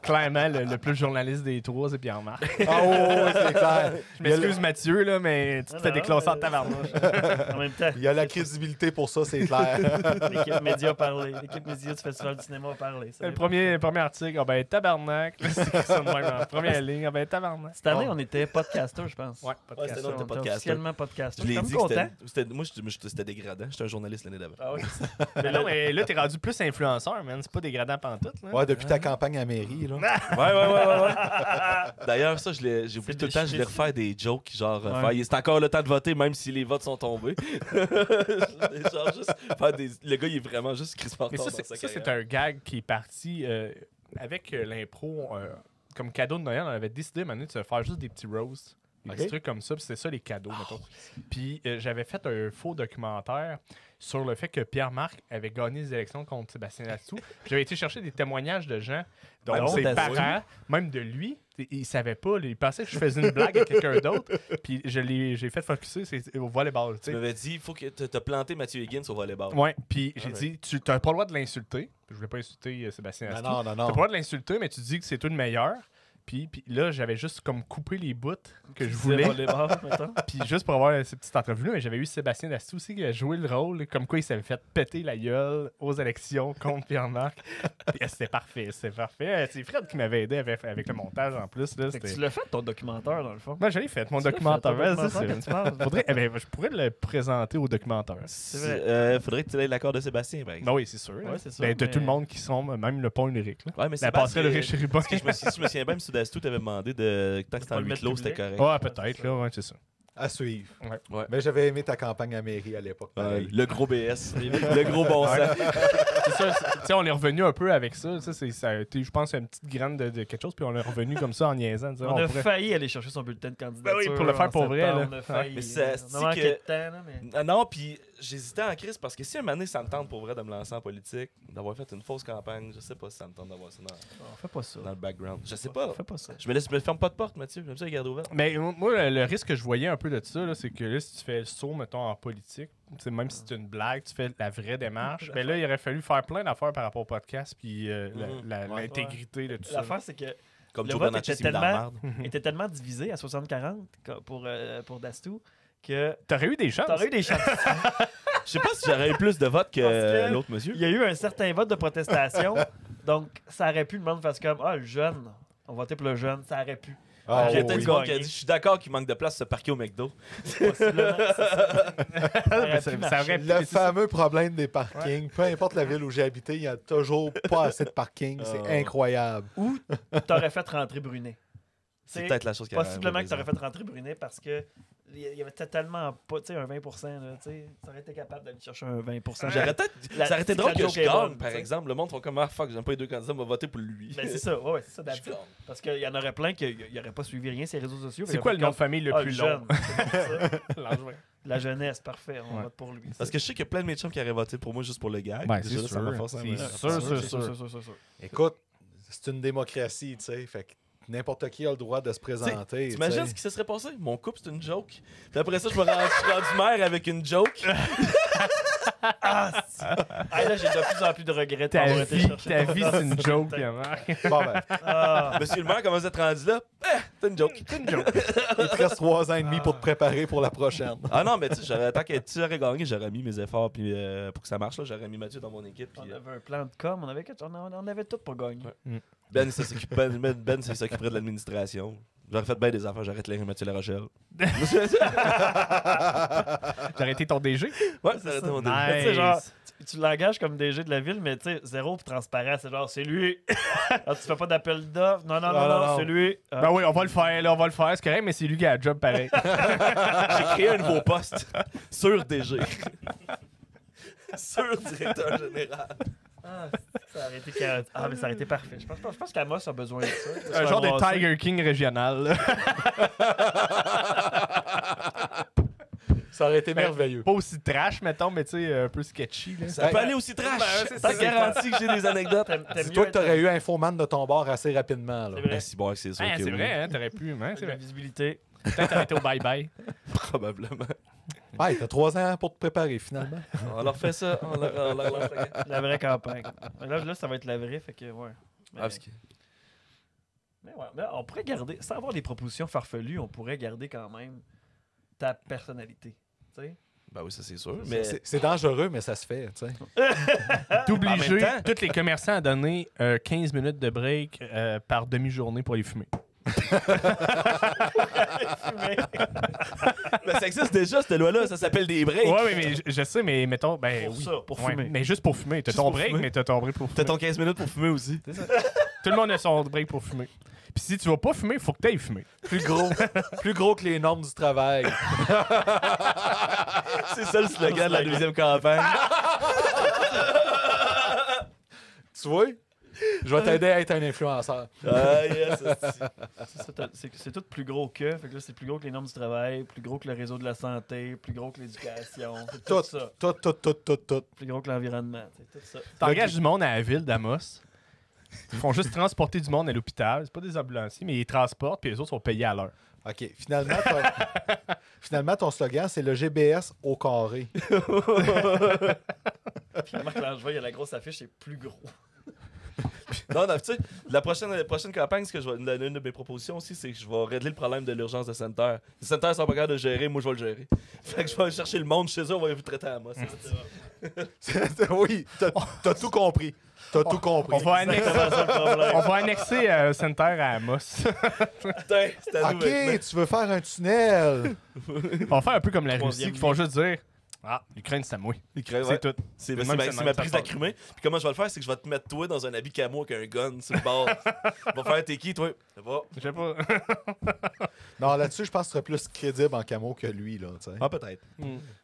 Clairement, le plus journaliste des trois, c'est Pierre-Marc. Ah oui, c'est clair. Je m'excuse, Mathieu, là, mais tu te fais déclasser en tabarnouche. En même temps, Il y a la crédibilité pour ça, c'est clair. l'équipe média a parlé. L'équipe média du Festival du cinéma a parlé. Ça Le dépend. premier article, ah ben tabarnak. Là, c'est ça de même, en première ligne, ah ben tabarnak. Cette année, on était podcaster, je pense. Ouais, Ouais, podcast. c'était notre On était podcaster. officiellement podcaster. Je Je l'ai suis dit comme que content. moi, c'était dégradant. J'étais un journaliste l'année d'avant. Ah oui. Mais non, mais là, t'es rendu plus influenceur, man. C'est pas dégradant pantoute, là. Ouais, depuis ta campagne à mairie, là. Ouais. D'ailleurs, ça, j'ai oublié tout le temps, je vais refaire des jokes, genre, Ouais. c'est encore le temps de voter, même si les votes sont tombés. Genre, juste faire des. Le gars, il est vraiment juste Chris Martin Mais ça, dans sa c'est carrière. un gag qui est parti avec l'impro. Comme cadeau de Noël, on avait décidé maintenant de se faire juste des petits roasts. Des Ok. petits trucs comme ça, puis c'était ça les cadeaux, mettons. Puis j'avais fait un faux documentaire sur le fait que Pierre-Marc avait gagné les élections contre Sébastien Latsou. J'avais été chercher des témoignages de gens, dont Ah, ses Latsou. parents, même de lui. Il savait pas, il pensait que je faisais une blague à quelqu'un d'autre. Puis j'ai fait focuser au volleyball, tu Tu sais. m'avais dit, il faut que t'as planté Mathieu Higgins au volleyball. Ouais, puis j'ai ouais. dit, tu n'as pas le droit de l'insulter. Je voulais pas insulter Sébastien Non, Latsou. non, non, T'as non. pas le droit de l'insulter, mais tu dis que c'est toi le meilleur. Puis là, j'avais juste comme coupé les bouts que je voulais. Puis juste pour avoir cette petite entrevue, mais j'avais eu Sébastien Latsou aussi qui a joué le rôle, comme quoi il s'avait fait péter la gueule aux élections contre Pierre-Marc. Puis, c'était parfait, c'était parfait. C'est Fred qui m'avait aidé avec le montage en plus. Là, Fait que c'était... tu l'as fait, ton documentaire, dans le fond. Moi, j'allais fait mon Tu l'as documentaire. fait, ton Ouais, c'est documentaire ça. que tu parles. Faudrait, je pourrais le présenter au documentaire. C'est vrai. Faudrait que tu aies l'accord de Sébastien, par exemple. Ben oui, c'est sûr. Ouais, c'est sûr, Ben, de mais- tout le monde qui sont, même le pont lyrique. Là. Ouais, mais La passerelle de Richelieu. Parce que je me souviens bien, M. Soudastou t'avait demandé de. Tant que c'était Pas en le huis mettre clos, c'était public. correct. Ouais, peut-être, là, ouais, c'est ça. À suivre. Ouais. Mais j'avais aimé ta campagne à mairie à l'époque. pareil. Le gros BS. Le gros bon sang. C'est ça, tu sais, on est revenu un peu avec ça. Ça a été, je pense, une petite graine de quelque chose, puis on est revenu comme ça en niaisant. en disant, On a pourrait- failli aller chercher son bulletin de candidature. Ben oui, pour le faire en pour vrai, septembre, là. On a failli. Mais c'est- on a manqué que- de temps, là, mais... Ah non, puis j'hésitais en crise parce que si un moment donné, ça me tente pour vrai de me lancer en politique, d'avoir fait une fausse campagne, je sais pas si ça me tente d'avoir ça On fait pas ça. dans le background. Je sais pas. Fais pas ça. Je me ferme pas de porte, Mathieu. J'aime ça les garder ouvertes. Mais moi, le risque que je voyais un peu de ça, là, c'est que là, si tu fais le saut, mettons, en politique, tu sais, même si c'est une blague, tu fais la vraie démarche, ben là, il aurait fallu faire plein d'affaires par rapport au podcast, puis l'intégrité de tout ça. L'affaire, c'est que Comme Le Joe vote Bonacci était s'est mis dans la tellement- merde. était tellement divisé à 60-40 pour Dastou que T'aurais eu des chances. t'aurais eu des chances. Je sais pas si j'aurais eu plus de votes Parce que que- l'autre monsieur. Il y a eu un certain vote de protestation, donc ça aurait pu, le monde fasse comme « Ah, le jeune, on votait pour le jeune », ça aurait pu. Ah, Il y a oui, peut-être oui. du monde qui a dit, je suis d'accord qu'il manque de place pour se parquer au McDo. Possiblement, ça aurait pu Ça marcher. aurait pu- Le c'est ça. fameux problème des parkings. Peu importe la ville où j'ai habité, il n'y a toujours pas assez de parking. C'est Oh. incroyable. Ou t'aurais fait rentrer Brunet. C'est peut-être la chose qui aurait Possiblement que tu arrivé, aurais fait rentrer Brunet parce que il y avait tellement pas, tu sais, un 20%, là, tu sais, ça aurait été capable d'aller chercher un 20%. J'aurais peut-être. La- Ça aurait été si drôle la que joke je est gagne, bonne, par tu sais. exemple. Le monde font comme, ah fuck, j'aime pas les deux candidats, on va voter pour lui. Ben, c'est ça, ouais, c'est ça Je d'habitude. gagne. Parce qu'il y en aurait plein qui n'auraient pas suivi rien sur les réseaux sociaux. C'est quoi le nom de famille le Ah, plus jeune, long? c'est ça. Langevin. La jeunesse, parfait, on Ouais. vote pour lui. Parce que je sais qu'il y a plein de mes chums qui auraient voté pour moi juste pour le gag. Ben, Déjà, c'est ça m'a sûr. forcé à C'est me- sûr. Écoute, c'est une démocratie, tu sais. Fait que n'importe qui a le droit de se présenter. T'imagines tu ce sais. qui se serait passé? Mon couple, c'est une joke. Puis après ça, je suis rendu maire avec une joke. Ah, là, j'ai de plus en plus de regrets de pas Ta avoir été vie, chercher. ta vie, c'est une joke, Pierre-Marc. Bon, ben, Ah, Monsieur le maire, comment vous êtes rendu là? C'est une joke. C'est une joke. il te reste 3 ans et demi pour te préparer pour la prochaine. Ah non, mais tu sais, tant que tu aurais gagné, j'aurais mis mes efforts puis, pour que ça marche. Là, j'aurais mis Mathieu dans mon équipe. Puis, on avait un plan de com, on avait tout pour gagner. Ouais. Ben, ça s'occuperait de l'administration. J'aurais fait bien des affaires, j'aurais éclairé Mathieu Larochelle. J'aurais été ton DG. Ouais, ça aurait été mon début. Tu sais, genre, tu l'engages comme DG de la ville, mais tu sais, zéro puis transparent, c'est genre, c'est lui. Ah, tu fais pas d'appel d'offre. Non, c'est lui. Ah. Ben oui, on va le faire, là, on va le faire. C'est correct, mais c'est lui qui a le job pareil. J'ai créé un nouveau poste sur DG. Sur directeur général. Ah, ça aurait été mais ça aurait été parfait. Je pense qu'Amos a besoin de ça. Un genre de Ramasser. Tiger King régional. là. Ça aurait été merveilleux. Pas aussi trash, mettons, mais tu sais, un peu sketchy. Là. Ça peut aller aussi trash. c'est T'as ça. garanti que j'ai des anecdotes. T'aimes Dis-toi mieux que t'aurais eu un faux man de ton bord assez rapidement. Là. C'est vrai. Ben, si bon, c'est sûr Ah, que c'est oui. vrai, hein, t'aurais pu. Hein, c'est la vrai. visibilité. Peut-être t'aurais été au bye-bye. Probablement. Ouais, t'as 3 ans pour te préparer, finalement. On leur fait ça. On leur lance la guerre. La vraie campagne. Là, ça va être la vraie, fait que, ouais. Mais, Ah, parce que- mais ouais, mais on pourrait garder, sans avoir des propositions farfelues, on pourrait garder quand même ta personnalité. Tu sais? Ben oui, ça c'est sûr. Mais C'est dangereux, mais ça se fait, tu sais. D'obliger En même temps- tous les commerçants à donner 15 minutes de break par demi-journée pour aller fumer. Ben, ça existe déjà, cette loi-là. Ça s'appelle des breaks. Ouais, mais je sais, mais mettons, ben Pour oui. ça, pour Ouais, fumer. mais juste pour fumer. T'as Juste ton pour break, fumer. mais t'as ton break pour fumer. T'as ton 15 minutes pour fumer aussi. Tout le monde a son break pour fumer. Puis si tu vas pas fumer, faut que t'ailles fumer. Plus gros que les normes du travail. C'est ça le slogan de la deuxième campagne. Tu vois? Je vais t'aider à être un influenceur. Ah, yes, c'est- C'est ça, c'est tout plus gros que. Fait que là, c'est plus gros que les normes du travail, plus gros que le réseau de la santé, plus gros que l'éducation. C'est tout ça. Tout. Plus gros que l'environnement. C'est tout ça. T'engages du monde à la ville d'Amos. Ils font juste transporter du monde à l'hôpital. C'est pas des ambulanciers, mais ils transportent, puis les autres sont payés à l'heure. OK. Finalement, ton slogan, c'est le GBS au carré. Finalement, quand je vois, il y a la grosse affiche, c'est plus gros. Non, non, tu sais, la prochaine campagne, une de mes propositions aussi, c'est que je vais régler le problème de l'urgence de Center. Les Centers sont pas capables de gérer, moi je vais le gérer. Fait que je vais aller chercher le monde chez eux, on va les traiter à moi. Oui, t'as tout compris. T'as tout compris. On va annexer, C'est ça le problème. on va annexer Center à Amos. Putain, c'est à nous maintenant. OK, tu veux faire un tunnel. On va faire un peu comme la Troisième Russie, qui font juste dire Ah, l'Ukraine, c'est à moi. Il crève, C'est ouais. tout. C'est Même ma ça prise part. d'accumé. Puis comment je vais le faire, c'est que je vais te mettre toi dans un habit camo avec un gun sur le bord. On va faire t'es qui, toi? Ça va? Je sais pas. Non, là-dessus, je pense que tu serais plus crédible en camo que lui, là, tu sais. Ah, peut-être.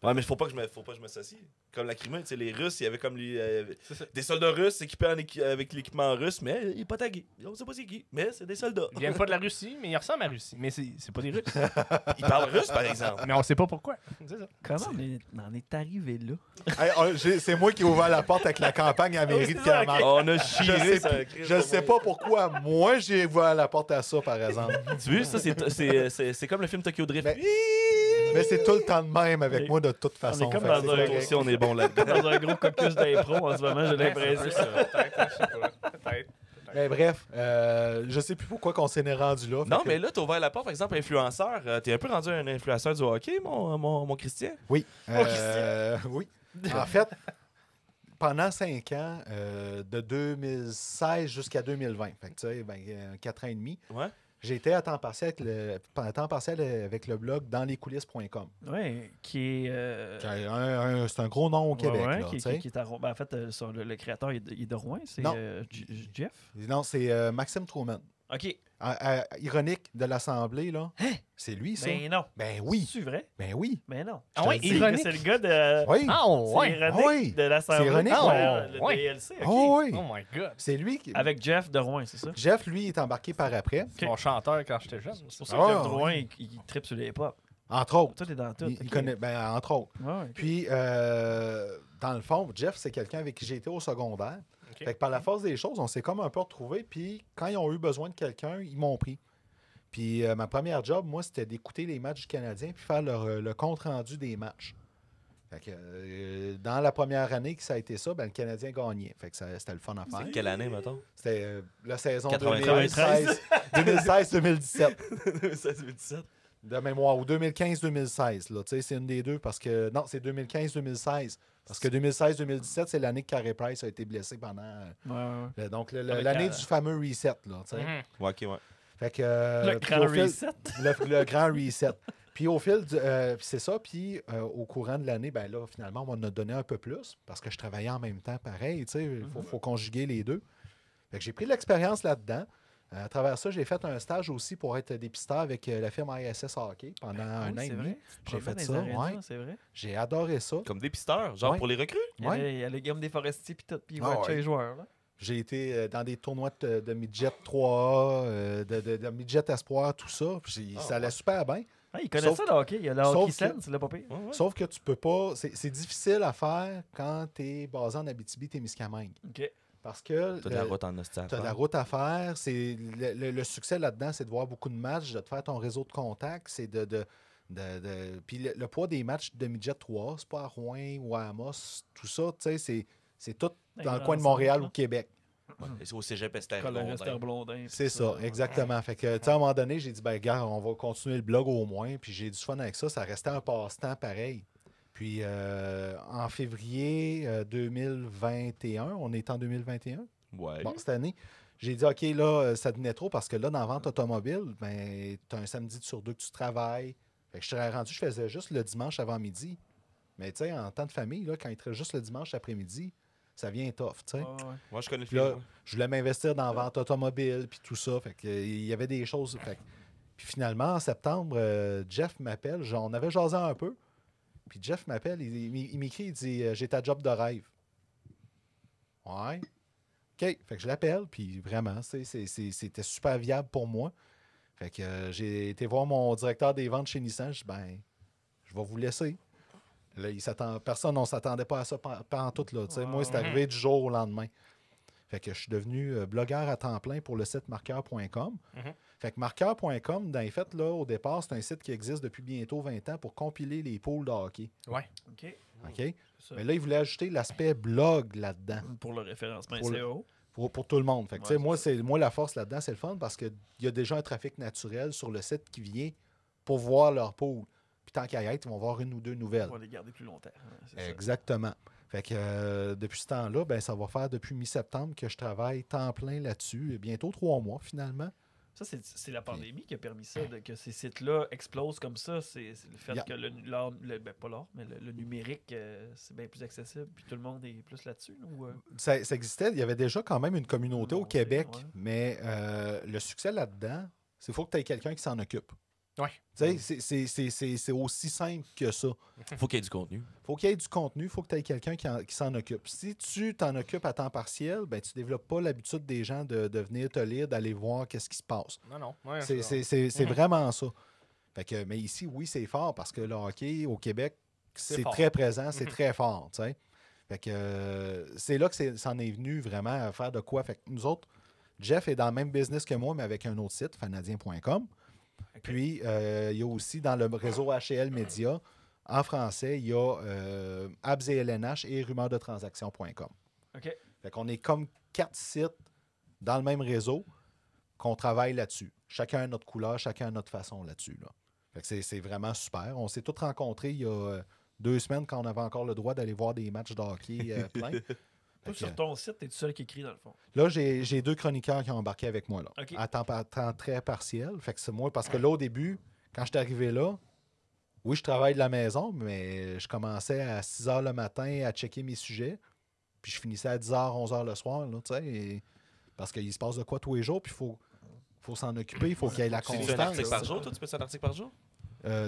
Ouais, mais faut pas que je m'associe. Comme la Crimée, tu sais, les Russes, il y avait comme des soldats russes équipés avec l'équipement russe, mais il est pas tagué. On sait pas c'est qui, mais c'est des soldats. Ils viennent pas de la Russie, mais ils ressemblent à la Russie. Mais c'est pas des Russes. Ils parlent russe, par exemple. Mais on sait pas pourquoi. C'est ça. Comment on en est arrivé là? Hey, c'est moi qui ai ouvert la porte avec la campagne à la mairie de Camargue. On a Je chiré sais, ça. je sais pas pourquoi moi j'ai ouvert la porte à ça, par exemple. Tu vois, ça, c'est comme le film Tokyo Drift. Mais c'est tout le temps de même avec moi, de toute façon. comme Fait dans que un c'est Nous correct. aussi, on est bon là-dedans. Dans un gros caucus d'impro en ce moment, j'ai l'impression. Peut-être. Mais bref, je sais plus pourquoi qu'on s'en est rendu là. Non, Fait que- mais là, t'as ouvert la porte, par exemple, influenceur. T'es un peu rendu un influenceur du hockey, mon Christian? Oui. Christian. Oui. En fait, pendant 5 ans, de 2016 jusqu'à 2020, fait que tu sais, 4 ans et demi, Ouais. j'étais à temps partiel avec le blog danslescoulisses.com. Oui, qui est. C'est un gros nom au Québec. ouais, là, qui tu sais. est à Rouen. Ben, en fait, le créateur il est de Rouen, c'est Non. Jeff. Non, c'est Maxime Truman. Ok. Ironique de l'Assemblée, là. C'est lui, ça. Ben non. Ben oui. C'est vrai? Ben oui. Ben non. Ah ouais, Je te le C'est ironique. c'est le gars de. Oui. Ah, C'est ouais. ironique Oui. de l'Assemblée. C'est ironique, Le ouais. DLC, ok. Oh, oui. Oh my god. C'est lui qui. Avec Jeff de Rouen, c'est ça? Jeff, lui, est embarqué par après. C'est mon chanteur quand j'étais jeune. C'est pour ça Ah, que Jeff de Rouen, ouais. il tripe sur les pop. Entre autres. Tout est dans tout. Il ok. connaît, entre autres. Ouais, ok. Puis, dans le fond, Jeff, c'est quelqu'un avec qui j'ai été au secondaire. Ok. Fait que par la force des choses, on s'est comme un peu retrouvés. Puis, quand ils ont eu besoin de quelqu'un, ils m'ont pris. Puis, ma première job, moi, c'était d'écouter les matchs du Canadien puis faire le compte-rendu des matchs. Fait que, dans la première année que ça a été ça, ben, le Canadien gagnait. Fait que c'était le fun à faire. C'est quelle année, mettons? C'était la saison 93. 2016-2017 16-17. de mémoire, ou 2015-2016. là. Tu sais, c'est une des deux parce que... Non, c'est 2015-2016. Parce que 2016-2017, c'est l'année que Carey Price a été blessé pendant... Ouais, ouais. Donc, Avec l'année la- du fameux reset. Là, tu sais. Mhm. Ouais, ok, ouais. Fait que, Le puis grand au fil- reset. le grand reset. Puis au fil, c'est ça. Puis au courant de l'année, ben là, finalement, on en a donné un peu plus parce que je travaillais en même temps pareil. Tu sais, il faut conjuguer les deux. Fait que j'ai pris de l'expérience là-dedans. À travers ça, j'ai fait un stage aussi pour être dépisteur avec la firme ISS Hockey pendant un an Oui, et c'est demi. vrai. Tu te J'ai promènes fait dans ça, les arénas, ouais. C'est vrai. J'ai adoré ça. Comme dépisteur, genre Ouais. pour les recrues? Il y a le Guillaume des Forestiers puis tout, puis il Ah, watch ouais. les joueurs. Là. J'ai été dans des tournois de midget 3A, de midget espoir, tout ça. Puis ça allait super bien. Ah, il connaît Sauf- ça, le hockey. Il y a le sauf hockey que- sense, c'est là, pas pire. Ouais, ouais. Sauf que tu peux pas. C'est difficile à faire quand tu es basé en Abitibi-Témiscamingue. OK. Parce que T'as de la route en hostie à tu as de la faire. route à faire. Le succès là-dedans, c'est de voir beaucoup de matchs, de te faire ton réseau de contacts, c'est Puis le poids des matchs de midget 3, c'est pas à Rouen ou à Amos, tout ça, tu sais, c'est tout dans le coin de Montréal ou Québec. Et c'est au cégep Esther Esther Blondin. Blondin. C'est ça, exactement. Fait que, tu sais, à un moment donné, j'ai dit, ben, gars, on va continuer le blog au moins. Puis j'ai du fun avec ça. Ça restait un passe-temps pareil. Puis en février 2021, on est en 2021, Ouais. bon, cette année, j'ai dit, OK, là, ça devenait trop parce que là, dans la vente automobile, ben, tu as un samedi sur 2 que tu travailles. Fait que je serais rendu, je faisais juste le dimanche avant midi. Mais tu sais, en temps de famille, là, quand il te reste juste le dimanche après-midi, ça vient tough, tu sais. Moi, je connais le Puis là, film. je voulais m'investir dans la vente automobile, puis tout ça. Fait que, il y avait des choses. Puis finalement, en septembre, Jeff m'appelle. On avait jasé un peu. Puis Jeff m'appelle, il m'écrit, il dit j'ai ta job de rêve. Ouais. OK. Fait que je l'appelle, puis vraiment, c'était super viable pour moi. Fait que j'ai été voir mon directeur des ventes chez Nissan. Je dis ben, je vais vous laisser. Là, personne, on ne s'attendait pas à ça en tout. Là, moi, c'est arrivé du jour au lendemain. Fait que je suis devenu blogueur à temps plein pour le site marqueur.com. Fait que marqueur.com, dans les faits, là, au départ, c'est un site qui existe depuis bientôt 20 ans pour compiler les pools de hockey. Ouais. OK. OK? Mais là, ils voulaient ajouter l'aspect blog là-dedans. Pour le référencement Pour le- SEO. Pour tout le monde. Fait que, tu sais, Ouais, moi, la force là-dedans, c'est le fun parce qu'il y a déjà un trafic naturel sur le site qui vient pour voir leur pool. Puis tant qu'à y être, ils vont voir une ou deux nouvelles. On va les garder plus longtemps. C'est ça. Exactement. Fait que depuis ce temps-là, ben, ça va faire depuis mi-septembre que je travaille temps plein là-dessus. Bientôt 3 mois, finalement. Ça, c'est la pandémie qui a permis ça, que ces sites-là explosent comme ça. C'est le fait Yeah. que pas l'art, mais le numérique, c'est bien plus accessible, puis tout le monde est plus là-dessus. Ou, Ça existait. Il y avait déjà quand même une communauté au Non, Québec, ouais. mais le succès là-dedans, c'est qu'il faut que tu aies quelqu'un qui s'en occupe. Ouais. Tu sais, c'est aussi simple que ça. Faut qu'il y ait du contenu. Faut qu'il y ait du contenu, il faut que tu aies quelqu'un qui s'en occupe. Si tu t'en occupes à temps partiel, ben, tu ne développes pas l'habitude des gens de venir te lire, d'aller voir qu'est-ce qui se passe. Non. Ouais, C'est vraiment ça. Fait que, mais ici, oui, c'est fort parce que le hockey au Québec, c'est fort. très présent, c'est très fort. Tu sais. Fait que c'est là que c'en est venu vraiment à faire de quoi. Fait que nous autres, Jeff est dans le même business que moi, mais avec un autre site, fanadien.com. Puis, il y a aussi dans le réseau HL Média, en français, il y a Abs et LNH et rumeurdetransaction.com. OK. Fait qu'on est comme 4 sites dans le même réseau qu'on travaille là-dessus. Chacun a notre couleur, chacun a notre façon là-dessus. Là. Fait que c'est vraiment super. On s'est tous rencontrés il y a 2 semaines quand on avait encore le droit d'aller voir des matchs de hockey plein. Toi, sur ton site, t'es tout seul qui écrit dans le fond. Là, j'ai 2 chroniqueurs qui ont embarqué avec moi, là, OK. à temps très partiel. Fait que c'est moi, parce que là, au début, quand je suis arrivé là, oui, je travaille de la maison, mais je commençais à 6 h le matin à checker mes sujets, puis je finissais à 10 h, 11 h le soir, là, tu sais, parce qu'il se passe de quoi tous les jours, puis il faut s'en occuper, il faut qu'il y ait la Tu fais un constance. article par jour, toi? Tu fais un article par jour?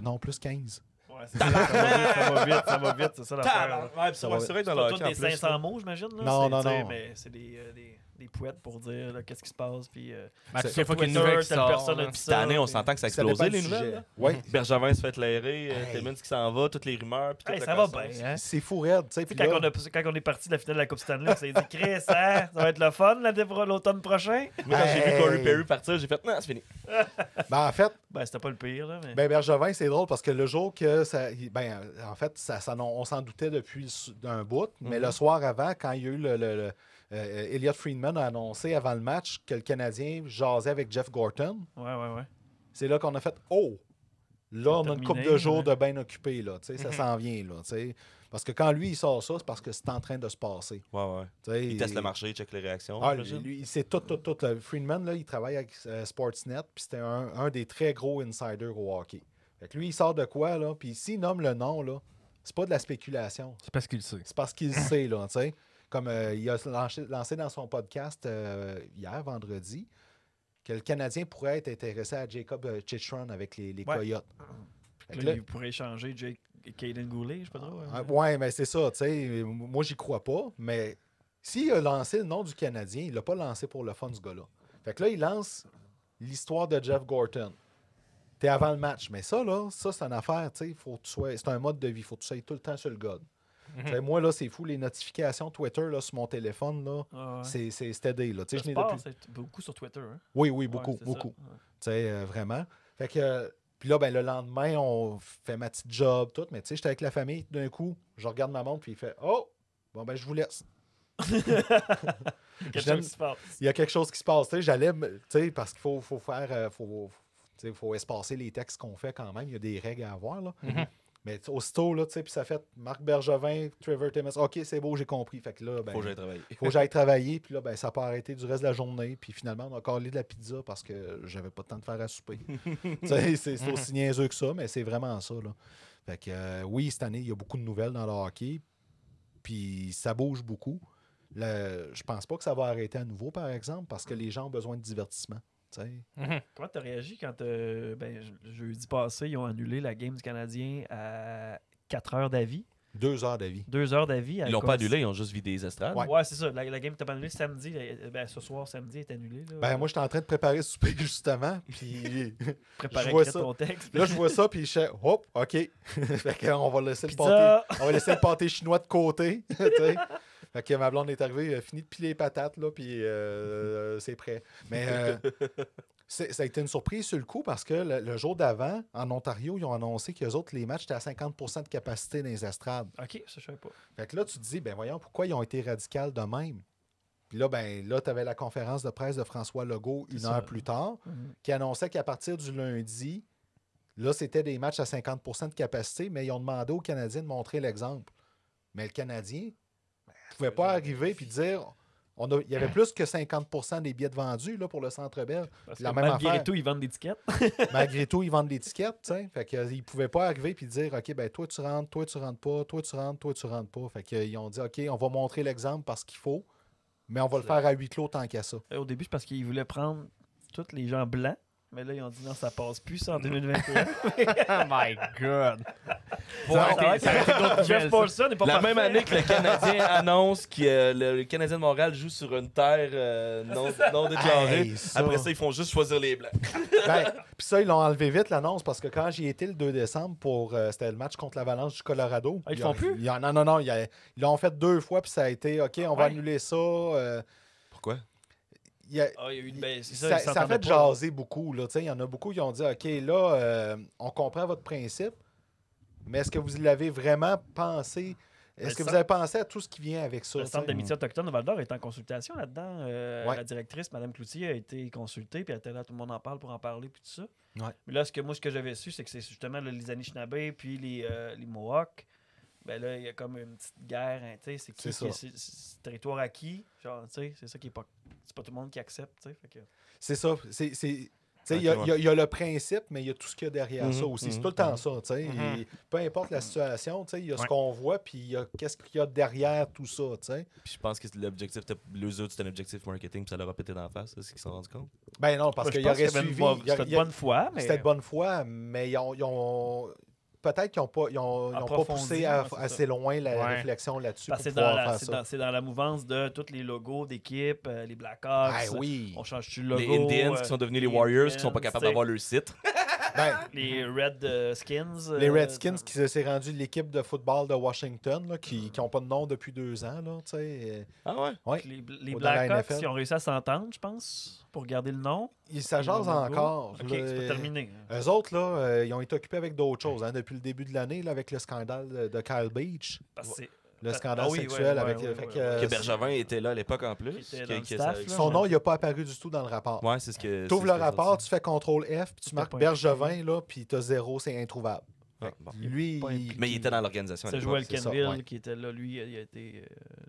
Non, plus 15. Ouais, c'est ça. Ça va vite, c'est ça l'affaire. là. Ouais, c'est vrai que C'est dans pas le tous hockey, en des plus, 500 mots, j'imagine. Là. Non, C'est, non, tu sais, non. Mais c'est des pouettes pour dire là, qu'est-ce qui se passe. Puis, Ben, C'est- toutes les fois qu'il y a une Twitter, nouvelle qui telle sort, personne a là. dit Cette année, on puis- s'entend que ça a Ça dépend explosé, du les sujet. nouvelles. là. Oui, Bergevin se fait éclairer, Hey. Timmins qui s'en va, toutes les rumeurs. Puis Hey, toute ça la va cassance. bien, hein? c'est fou raide, tu sais. Tu puis sais, là- quand on est parti de la finale de la Coupe Stanley, on s'est dit, Chris, hein, ça va être le fun l'automne prochain. Moi, quand j'ai vu Hey. Corey Perry partir, j'ai fait non, c'est fini. Ben, en fait, Ben, c'était pas le pire, là. Mais... ben Bergevin, c'est drôle parce que le jour que ça. Ben, en fait, on s'en doutait depuis un bout, mais le soir avant, quand il y a eu Elliot Friedman a annoncé avant le match que le Canadien jasait avec Jeff Gorton, Ouais. c'est là qu'on a fait oh! Là, on a une terminé, couple de jours ouais. de bien occupé, là. Tu sais, ça s'en vient, là. Tu sais. Parce que quand lui, il sort ça, c'est parce que c'est en train de se passer. Ouais. Tu sais, Il teste le marché, il check les réactions. Ah, j'imagine. lui, il sait tout. Le Friedman, là, il travaille avec Sportsnet, puis c'était un des très gros insiders au hockey. Fait que lui, il sort de quoi, là, puis s'il nomme le nom, là, c'est pas de la spéculation. C'est parce qu'il le sait. C'est parce qu'il sait, là, tu sais. Comme il a lancé dans son podcast hier, vendredi, que le Canadien pourrait être intéressé à Jacob Chitron avec les Ouais. Coyotes. Fait que Là, là- il pourrait échanger Jake et Caden Goulet, je sais pas trop. hein. ouais, mais c'est ça, tu sais. Moi, j'y crois pas, mais s'il a lancé le nom du Canadien, il l'a pas lancé pour le fun, ce gars-là. Fait que là, il lance l'histoire de Jeff Gorton. T'es avant le match, mais ça, là, c'est une affaire, tu sais, faut que tu sois... C'est un mode de vie, faut que tu sois tout le temps sur le god. Tu sais, moi, là, c'est fou, les notifications Twitter, là, sur mon téléphone, là, Ah ouais. c'est steady, là. Tu Le sais, je n'ai sport, depuis... c'est beaucoup sur Twitter. Hein? Oui, Ouais, beaucoup, c'est beaucoup. ça. Ouais. Tu sais, vraiment. Fait que Puis là, ben, le lendemain, on fait ma petite job, tout. Mais tu sais, j'étais avec la famille. D'un coup, je regarde ma montre, puis il fait « Oh! Bon, ben, je vous laisse. » Quelque chose qui se passe. Il y a quelque chose qui se passe. Tu sais, j'allais, tu sais, parce qu'il faut faire... faut espacer les textes qu'on fait quand même. Il y a des règles à avoir, là. Mhm. Mais aussitôt, là, tu sais, puis ça fait Marc Bergevin, Trevor Timmins. OK, c'est beau, j'ai compris. Fait que là, ben, Faut que j'aille travailler. faut que j'aille travailler. Puis là, ben, ça n'a pas arrêté du reste de la journée. Puis finalement, on a collé de la pizza parce que j'avais pas de temps de faire à souper. Tu sais, c'est aussi niaiseux que ça, mais c'est vraiment ça, là. Fait que oui, cette année, il y a beaucoup de nouvelles dans le hockey. Puis ça bouge beaucoup. Je pense pas que ça va arrêter à nouveau, par exemple, parce que les gens ont besoin de divertissement. Tu sais. Comment t'as réagi quand, jeudi passé, ils ont annulé la game du Canadien à 4 heures d'avis? 2 heures d'avis. 2 heures d'avis. à Ils l'ont cause- pas annulé, ils ont juste vidé les estrades. Ouais. Ouais, c'est ça. La game t'as pas annulée samedi. Ce soir, samedi, est annulée. Là. Ben, moi, j'étais en train de préparer ce souper, justement. Puis Préparer je à vois écrire ça. ton texte. là, je vois ça, puis je sais, hop, OK. Fait qu'on va laisser le Pizza. pâté. On va laisser le pâté chinois de côté. Tu sais. Fait que ma blonde est arrivée, elle a fini de piler les patates, là, puis c'est prêt. Mais ça a été une surprise sur le coup parce que le jour d'avant, en Ontario, ils ont annoncé qu'eux autres, les matchs étaient à 50% de capacité dans les estrades. OK, ça, je savais pas. Fait que là, tu te dis, ben voyons, pourquoi ils ont été radicaux de même? Puis là, ben là, tu avais la conférence de presse de François Legault une C'est heure ça. plus tard, Mhm. qui annonçait qu'à partir du lundi, là, c'était des matchs à 50% de capacité, mais ils ont demandé aux Canadiens de montrer l'exemple. Mais le Canadien ne pouvait pas arriver et dire... il y avait plus que 50% des billets de vendus là, pour le Centre Bell. Parce La que même malgré affaire. tout, ils vendent des tickets. Malgré tout, ils vendent des tickets, tu sais. Fait qu'ils ne pouvaient pas arriver et dire, OK, ben toi, tu rentres pas, toi, tu rentres, toi, tu rentres pas. Fait qu'ils ont dit, OK, on va montrer l'exemple parce qu'il faut, mais on va le faire à huis clos tant qu'à ça. Au début, c'est parce qu'ils voulaient prendre tous les gens blancs. Mais là, ils ont dit non, ça passe plus, ça, en 2021. Oh my God! Bon, ça aurait été d'autres Jeff Paulson n'est pas La parfait. même année que le Canadien annonce que le Canadien de Montréal joue sur une terre non déclarée. Hey, ça. Après ça, ils font juste choisir les Blancs. Ben, puis ça, ils l'ont enlevé vite, l'annonce, parce que quand j'y étais le 2 décembre pour. C'était le match contre l'Avalanche du Colorado. Ah, ils le font plus? Non. Ils l'ont fait 2 fois, puis ça a été OK, on va Ouais. annuler ça. Pourquoi? Il y a- Ah, il y a eu une baisse. C'est ça ils a s'entendaient fait pas. jaser beaucoup. Là. Il y en a beaucoup qui ont dit OK, là, on comprend votre principe, mais est-ce que vous l'avez vraiment pensé? Est-ce Le que vous centre- avez pensé à tout ce qui vient avec ça? Le Centre t'sais? d'amitié autochtone de Val-d'Or est en consultation là-dedans. Ouais. La directrice, Mme Cloutier, a été consultée, puis elle était là, tout le monde en parle pour en parler, puis tout ça. Ouais. Mais là, ce que j'avais su, c'est que c'est justement là, les Anishinaabe puis les Mohawks. Ben là, il y a comme une petite guerre, hein, tu sais, c'est qui C'est ça. c'est territoire acquis, genre, tu sais, c'est ça qui est pas, c'est pas tout le monde qui accepte, tu sais, fait que... C'est ça. Il Ok, y a le principe, mais il y a tout ce qu'il y a derrière ça aussi. C'est tout le temps ça. Et peu importe la situation, il y a ce Ouais. qu'on voit, puis il y a qu'est-ce qu'il y a derrière tout ça. Puis je pense que l'objectif, les autres, c'était un objectif marketing, puis ça leur a pété dans la face, c'est ce qu'ils se sont rendus compte. Ben non, parce Moi, je qu'il pense aurait qu'il y avait une suivi. bonne- C'était de bonne foi, mais... C'était de bonne foi, mais ils ont peut-être qu'ils n'ont pas Approfondi, poussé ouais, c'est ça. assez loin la Ouais. réflexion là-dessus Parce pour que c'est dans, pouvoir la, faire c'est, ça. dans, c'est dans la mouvance de tous les logos d'équipe, les Blackhawks. Ah oui. On change-tu le logo? Les Indians qui sont devenus les Warriors, qui sont pas capables d'avoir leur site. Ben, Les Red Skins. les Redskins qui s'est rendu l'équipe de football de Washington, là, qui n'ont pas de nom depuis 2 ans. Là, tu sais. Ah ouais? Ouais. Les Dans la Blackhawks, NFL. ils ont réussi à s'entendre, je pense, pour garder le nom. Ça jase Le logo. encore. OK, c'est pas terminé. Eux autres, là, ils ont été occupés avec d'autres choses depuis le début de l'année, là, avec le scandale de Kyle Beach. Parce que c'est- Le scandale Ah oui, sexuel ouais, avec. ouais, fait ouais, que, ouais. Que Bergevin était là à l'époque en plus. Qui était dans le que staff, ça- là. son nom, il n'a pas apparu du tout dans le rapport. Ouais, c'est ce que. Tu ouvres c'est le ce que rapport, ça tu fais CTRL F, puis tu C'était marques pas Bergevin, là, puis tu as 0, c'est introuvable. dit. Ah, bon. Lui, Pas il- Mais il était dans l'organisation. à C'est l'époque. Joel c'est ça, Kenville ouais. qui était là. Lui, il a été.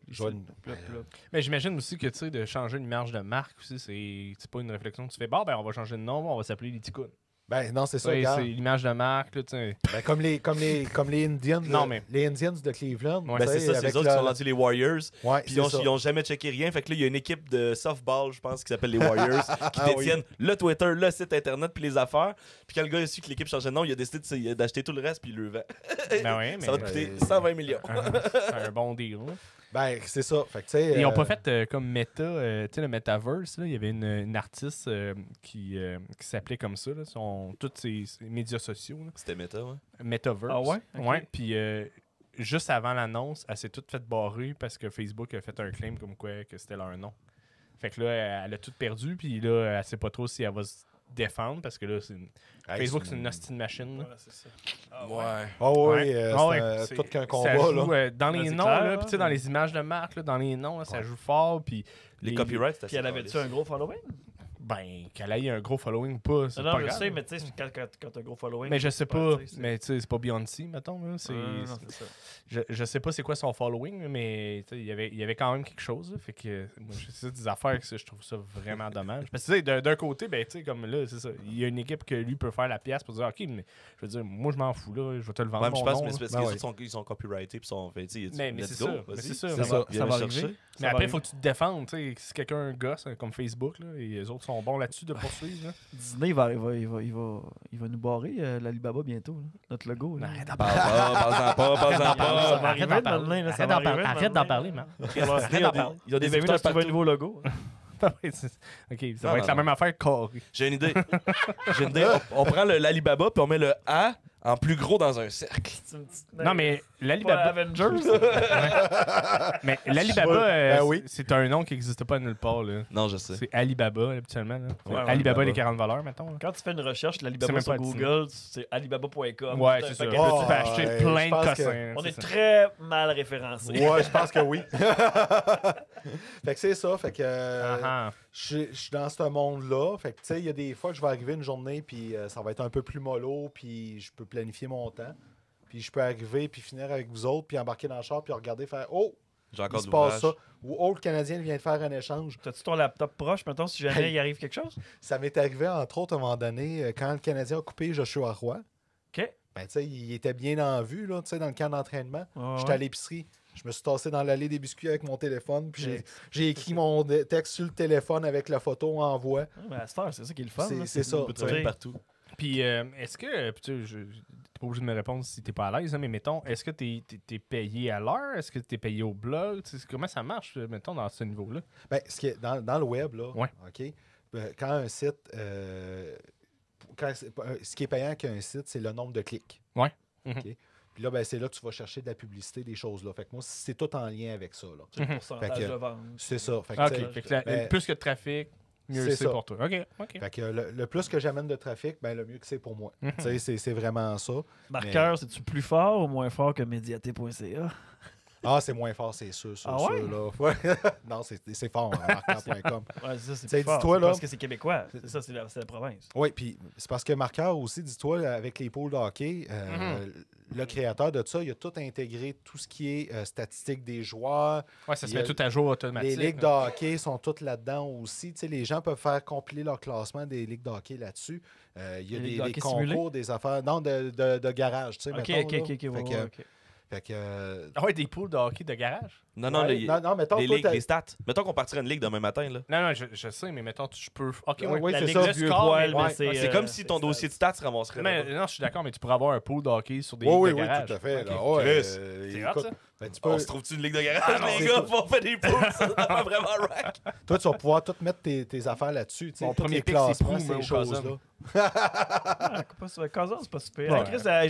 Joel- plop, plop. Mais j'imagine aussi que, tu sais, de changer une image de marque aussi, c'est pas une réflexion que tu fais. Bon, ben, on va changer de nom, on va s'appeler les Ticounes. Ben non, c'est ça, Ouais, regarde. c'est l'image de marque, là, tu sais. Ben, comme les Indians, Non, mais- les Indians de Cleveland. Ouais. Ben, tu c'est sais, ça, c'est avec les autres qui le- sont rendus les Warriors. Ouais, Puis c'est ils ça. ont jamais checké rien. Fait que là, il y a une équipe de softball, je pense, qui s'appelle les Warriors, qui Ah oui. détiennent le Twitter, le site internet, puis les affaires. Puis quand le gars a su que l'équipe changeait de nom, il a décidé d'acheter tout le reste, puis il le vend. Ben oui, mais Ça va te coûter Ben, 120 millions. c'est un bon deal. Là. Ben, c'est ça. Fait que, tu sais, Ils n'ont pas fait comme Meta, tu sais, le Metaverse. Là, il y avait une artiste qui s'appelait comme ça. Là, tous ses médias sociaux. Là. C'était méta, ouais. Metaverse. Ah ouais? Ok. Ouais, puis juste avant l'annonce, elle s'est toute fait barrer parce que Facebook a fait un claim comme quoi que c'était leur nom. Fait que là, elle a tout perdu, puis là, elle sait pas trop si elle va se défendre parce que là, Facebook, c'est une hostie de machine. là. Ouais, c'est ça. Ah, Ouais. Oh oui, Ouais. c'est Ah ouais, tout qu'un ça combat. joue, Là. dans Ouais, les c'est noms, clair, là, hein, puis tu sais, dans mais- les images de marque, là, dans les noms, là, ça Ouais. joue fort. Puis Les copyrights, c'est Puis elle avait-tu un gros following? Ben, qu'elle ait un gros following ou pas, c'est Non, pas je grave. sais, mais tu sais, quand t'as un gros following. Mais je sais pas, tu sais, mais tu sais, c'est pas Beyoncé, mettons. Là. non, c'est ça. Je sais pas c'est quoi son following, mais tu sais, il y avait quand même quelque chose. Là, fait que moi, c'est des affaires que je trouve ça vraiment dommage. Parce que tu sais, d'un côté, ben, tu sais, comme là, c'est ça. Il y a une équipe que lui peut faire la pièce pour dire, OK, mais je veux dire, moi, je m'en fous, là, je vais te le vendre. Ouais, mais je mon pense nom, que là. c'est parce Ben qu'ils ouais. sont copyrightés puis sont fait. Mais let's c'est go, ça, mais vas-y. c'est ça. C'est Mais ça. Viens Ça me va chercher. arriver. Ça va après, il faut arriver. que tu te défendes. Tu sais, si quelqu'un gosse, hein, comme Facebook, là, et les autres sont bons là-dessus de poursuivre. Là. Disney il va nous barrer l'Alibaba bientôt, là. Notre logo. Là. Arrête d'en Parle-en pas. Ça va Arrête arriver d'en de parler. maintenant, là, ça Arrête va d'en parler. arriver de Arrête d'en maintenant. parler, man. Ils ont des Des amis écouteurs de trouver un partout. nouveau logo. Ouais, OK, ça Non, va être la non. même affaire carré. J'ai une idée. On prend l'Alibaba puis on met le A en plus gros dans un cercle. Non, mais Pas l'Alibaba. Avengers. Mais l'Alibaba, Ben oui. c'est un nom qui n'existe pas nulle part. Là. Non, je sais. C'est Alibaba, habituellement. Là. Ouais, Alibaba, ouais, les 40 valeurs, mettons. là. Quand tu fais une recherche, C'est l'Alibaba même sur pas Disney. Google, c'est alibaba.com. Ouais, Tout un c'est ça. paquet Là, de- Oh, tu peux acheter ouais, plein je de pense que- cossins. On c'est est ça. très mal référencé. Ouais, je pense que oui. Fait que c'est ça. Fait que Ah, je suis dans ce monde-là. Fait que tu sais, il y a des fois que je vais arriver une journée, puis ça va être un peu plus mollo, puis je peux planifier mon temps. Puis je peux arriver, puis finir avec vous autres, puis embarquer dans le char, puis regarder, faire Oh, J'ai il encore se de passe l'ouvrage. ça. Ou Oh, le Canadien vient de faire un échange. T'as-tu ton laptop proche, mettons, si jamais Hey. il arrive quelque chose? Ça m'est arrivé, entre autres, à un moment donné, quand le Canadien a coupé Joshua Roy. OK. Ben, tu sais, il était bien en vue, là, tu sais, dans le camp d'entraînement. Ouais, J'étais ouais. à l'épicerie. Je me suis tassé dans l'allée des biscuits avec mon téléphone, puis Ouais. j'ai écrit mon texte sur le téléphone avec la photo en voix. Ah, mais à cette heure, c'est ça qui est le fun. C'est- là, c'est ça, de tu Tu vas trouver- partout. Puis, est-ce que. Puis, tu sais, t'es pas obligé de me répondre si t'es pas à l'aise, hein, mais mettons, est-ce que t'es payé à l'heure? Est-ce que t'es payé au blog? Tu sais, comment ça marche, mettons, dans ce niveau-là? Ben, ce qui est dans le web, là, Ouais. OK, quand un site. Ce qui est payant qu'un site, c'est le nombre de clics. Ouais. OK? Mhm. Puis là, ben, c'est là que tu vas chercher de la publicité, des choses là. Fait que moi, c'est tout en lien avec ça. Là. C'est le pourcentage Fait que- de vente. C'est ça. Fait que, OK. tu sais, Fait que ben, plus que de trafic, mieux c'est c'est ça. pour toi. OK. fait que le plus que j'amène de trafic, ben, le mieux que c'est pour moi. Mhm. Tu sais, c'est vraiment ça. Marqueur, c'est-tu plus fort ou moins fort que médiaté.ca? Ah, c'est moins fort, c'est sûr. Ah ouais? Là. Ouais. Non, c'est fort, hein, marqueur.com. Ouais, c'est ça, c'est T'sais, plus fort. dis-toi, C'est là- parce que c'est québécois. C'est ça, c'est la province. Oui, puis c'est parce que Marqueur aussi, dis-toi, avec les pôles de hockey, le créateur de ça, il a tout intégré, tout ce qui est statistique des joueurs. Ouais, ça se Il y a- met tout à jour automatique. Les ligues de hockey sont toutes là-dedans aussi. Tu sais, les gens peuvent faire compiler leur classement des ligues de hockey là-dessus. Il y a Les ligues de des hockey concours, simulées? des affaires. Non, de garage, tu sais, Ok, mettons, ok, là. ok, ok. Fait ouais, que- ouais, ok. fait que, Ah ouais, des poules de hockey de garage? Non, non, ouais, non, mettons, les toi, ligues, t'as- les stats. Mettons qu'on partirait une ligue demain matin, là. Non, je sais, mais mettons, je peux. OK, Ah ouais. oui, La c'est ligue ça. de vieux score, poil, mais- mais c'est... C'est comme si ton dossier de stats se ramasserait Mais, là-bas. non, je suis d'accord, mais tu pourrais avoir un pool de hockey sur des Oui, oui, ligues de oui, garage. tout à fait. OK. là. Ouais, Chris, C'est hot, écoute, ça? ben, tu peux- On se trouve-tu une ligue de garage, Ah, non, les c'est gars? tout. On fait des poules, ça va vraiment rack. toi, tu vas pouvoir tout mettre tes affaires là-dessus. Tu sais, Mon tous premier les pick, c'est classements, Prou, mais ces au choses-là. Cousin. Ah, Kazan, c'est pas super. Ouais. Hey,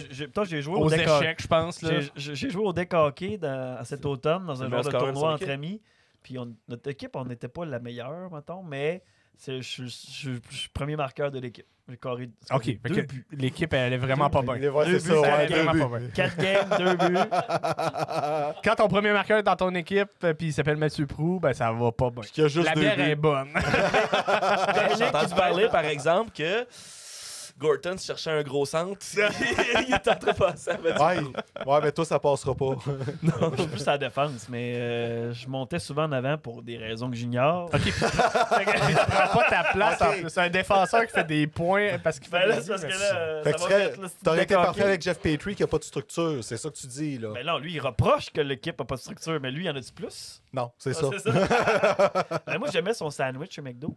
Chris, j'ai joué Aux au deck échecs, je pense. Là. J'ai joué au deck hockey à cet automne dans C'est un le genre meilleur de scoreur tournoi sur entre l'équipe? amis. Puis notre équipe, on n'était pas la meilleure, mettons, mais je suis premier marqueur de l'équipe. J'ai carré OK, fait deux que buts. l'équipe, elle est vraiment pas bonne. Ouais, Deux c'est buts, ça, Elle ouais, est deux vraiment buts. pas bonne. 4 games, 2 buts. Quand ton premier marqueur est dans ton équipe, puis il s'appelle Mathieu Prou, ben ça va pas bien. Puis qu'il y a juste La deux bière buts. est bonne. J'ai entendu parler, par exemple, que Gorton cherchait un gros centre. Il est en train de passer à Mathieu. Ouais, mais toi, ça passera pas. Je suis plus à la défense, mais je montais souvent en avant pour des raisons que j'ignore. OK, tu prends pas ta place. OK. En plus. C'est un défenseur qui fait des points parce qu'il fait Ben là, des c'est parce buts, que mais- là, Fait ça que va tu serais- vite, là, c'est T'aurais du été deck parfait hockey. avec Jeff Petrie qui a pas de structure. C'est ça que tu dis, là. Ben non, lui, il reproche que l'équipe a pas de structure, mais lui, il en a-tu plus? Non, c'est Ah, ça. Ben, moi, j'aimais son sandwich chez McDo.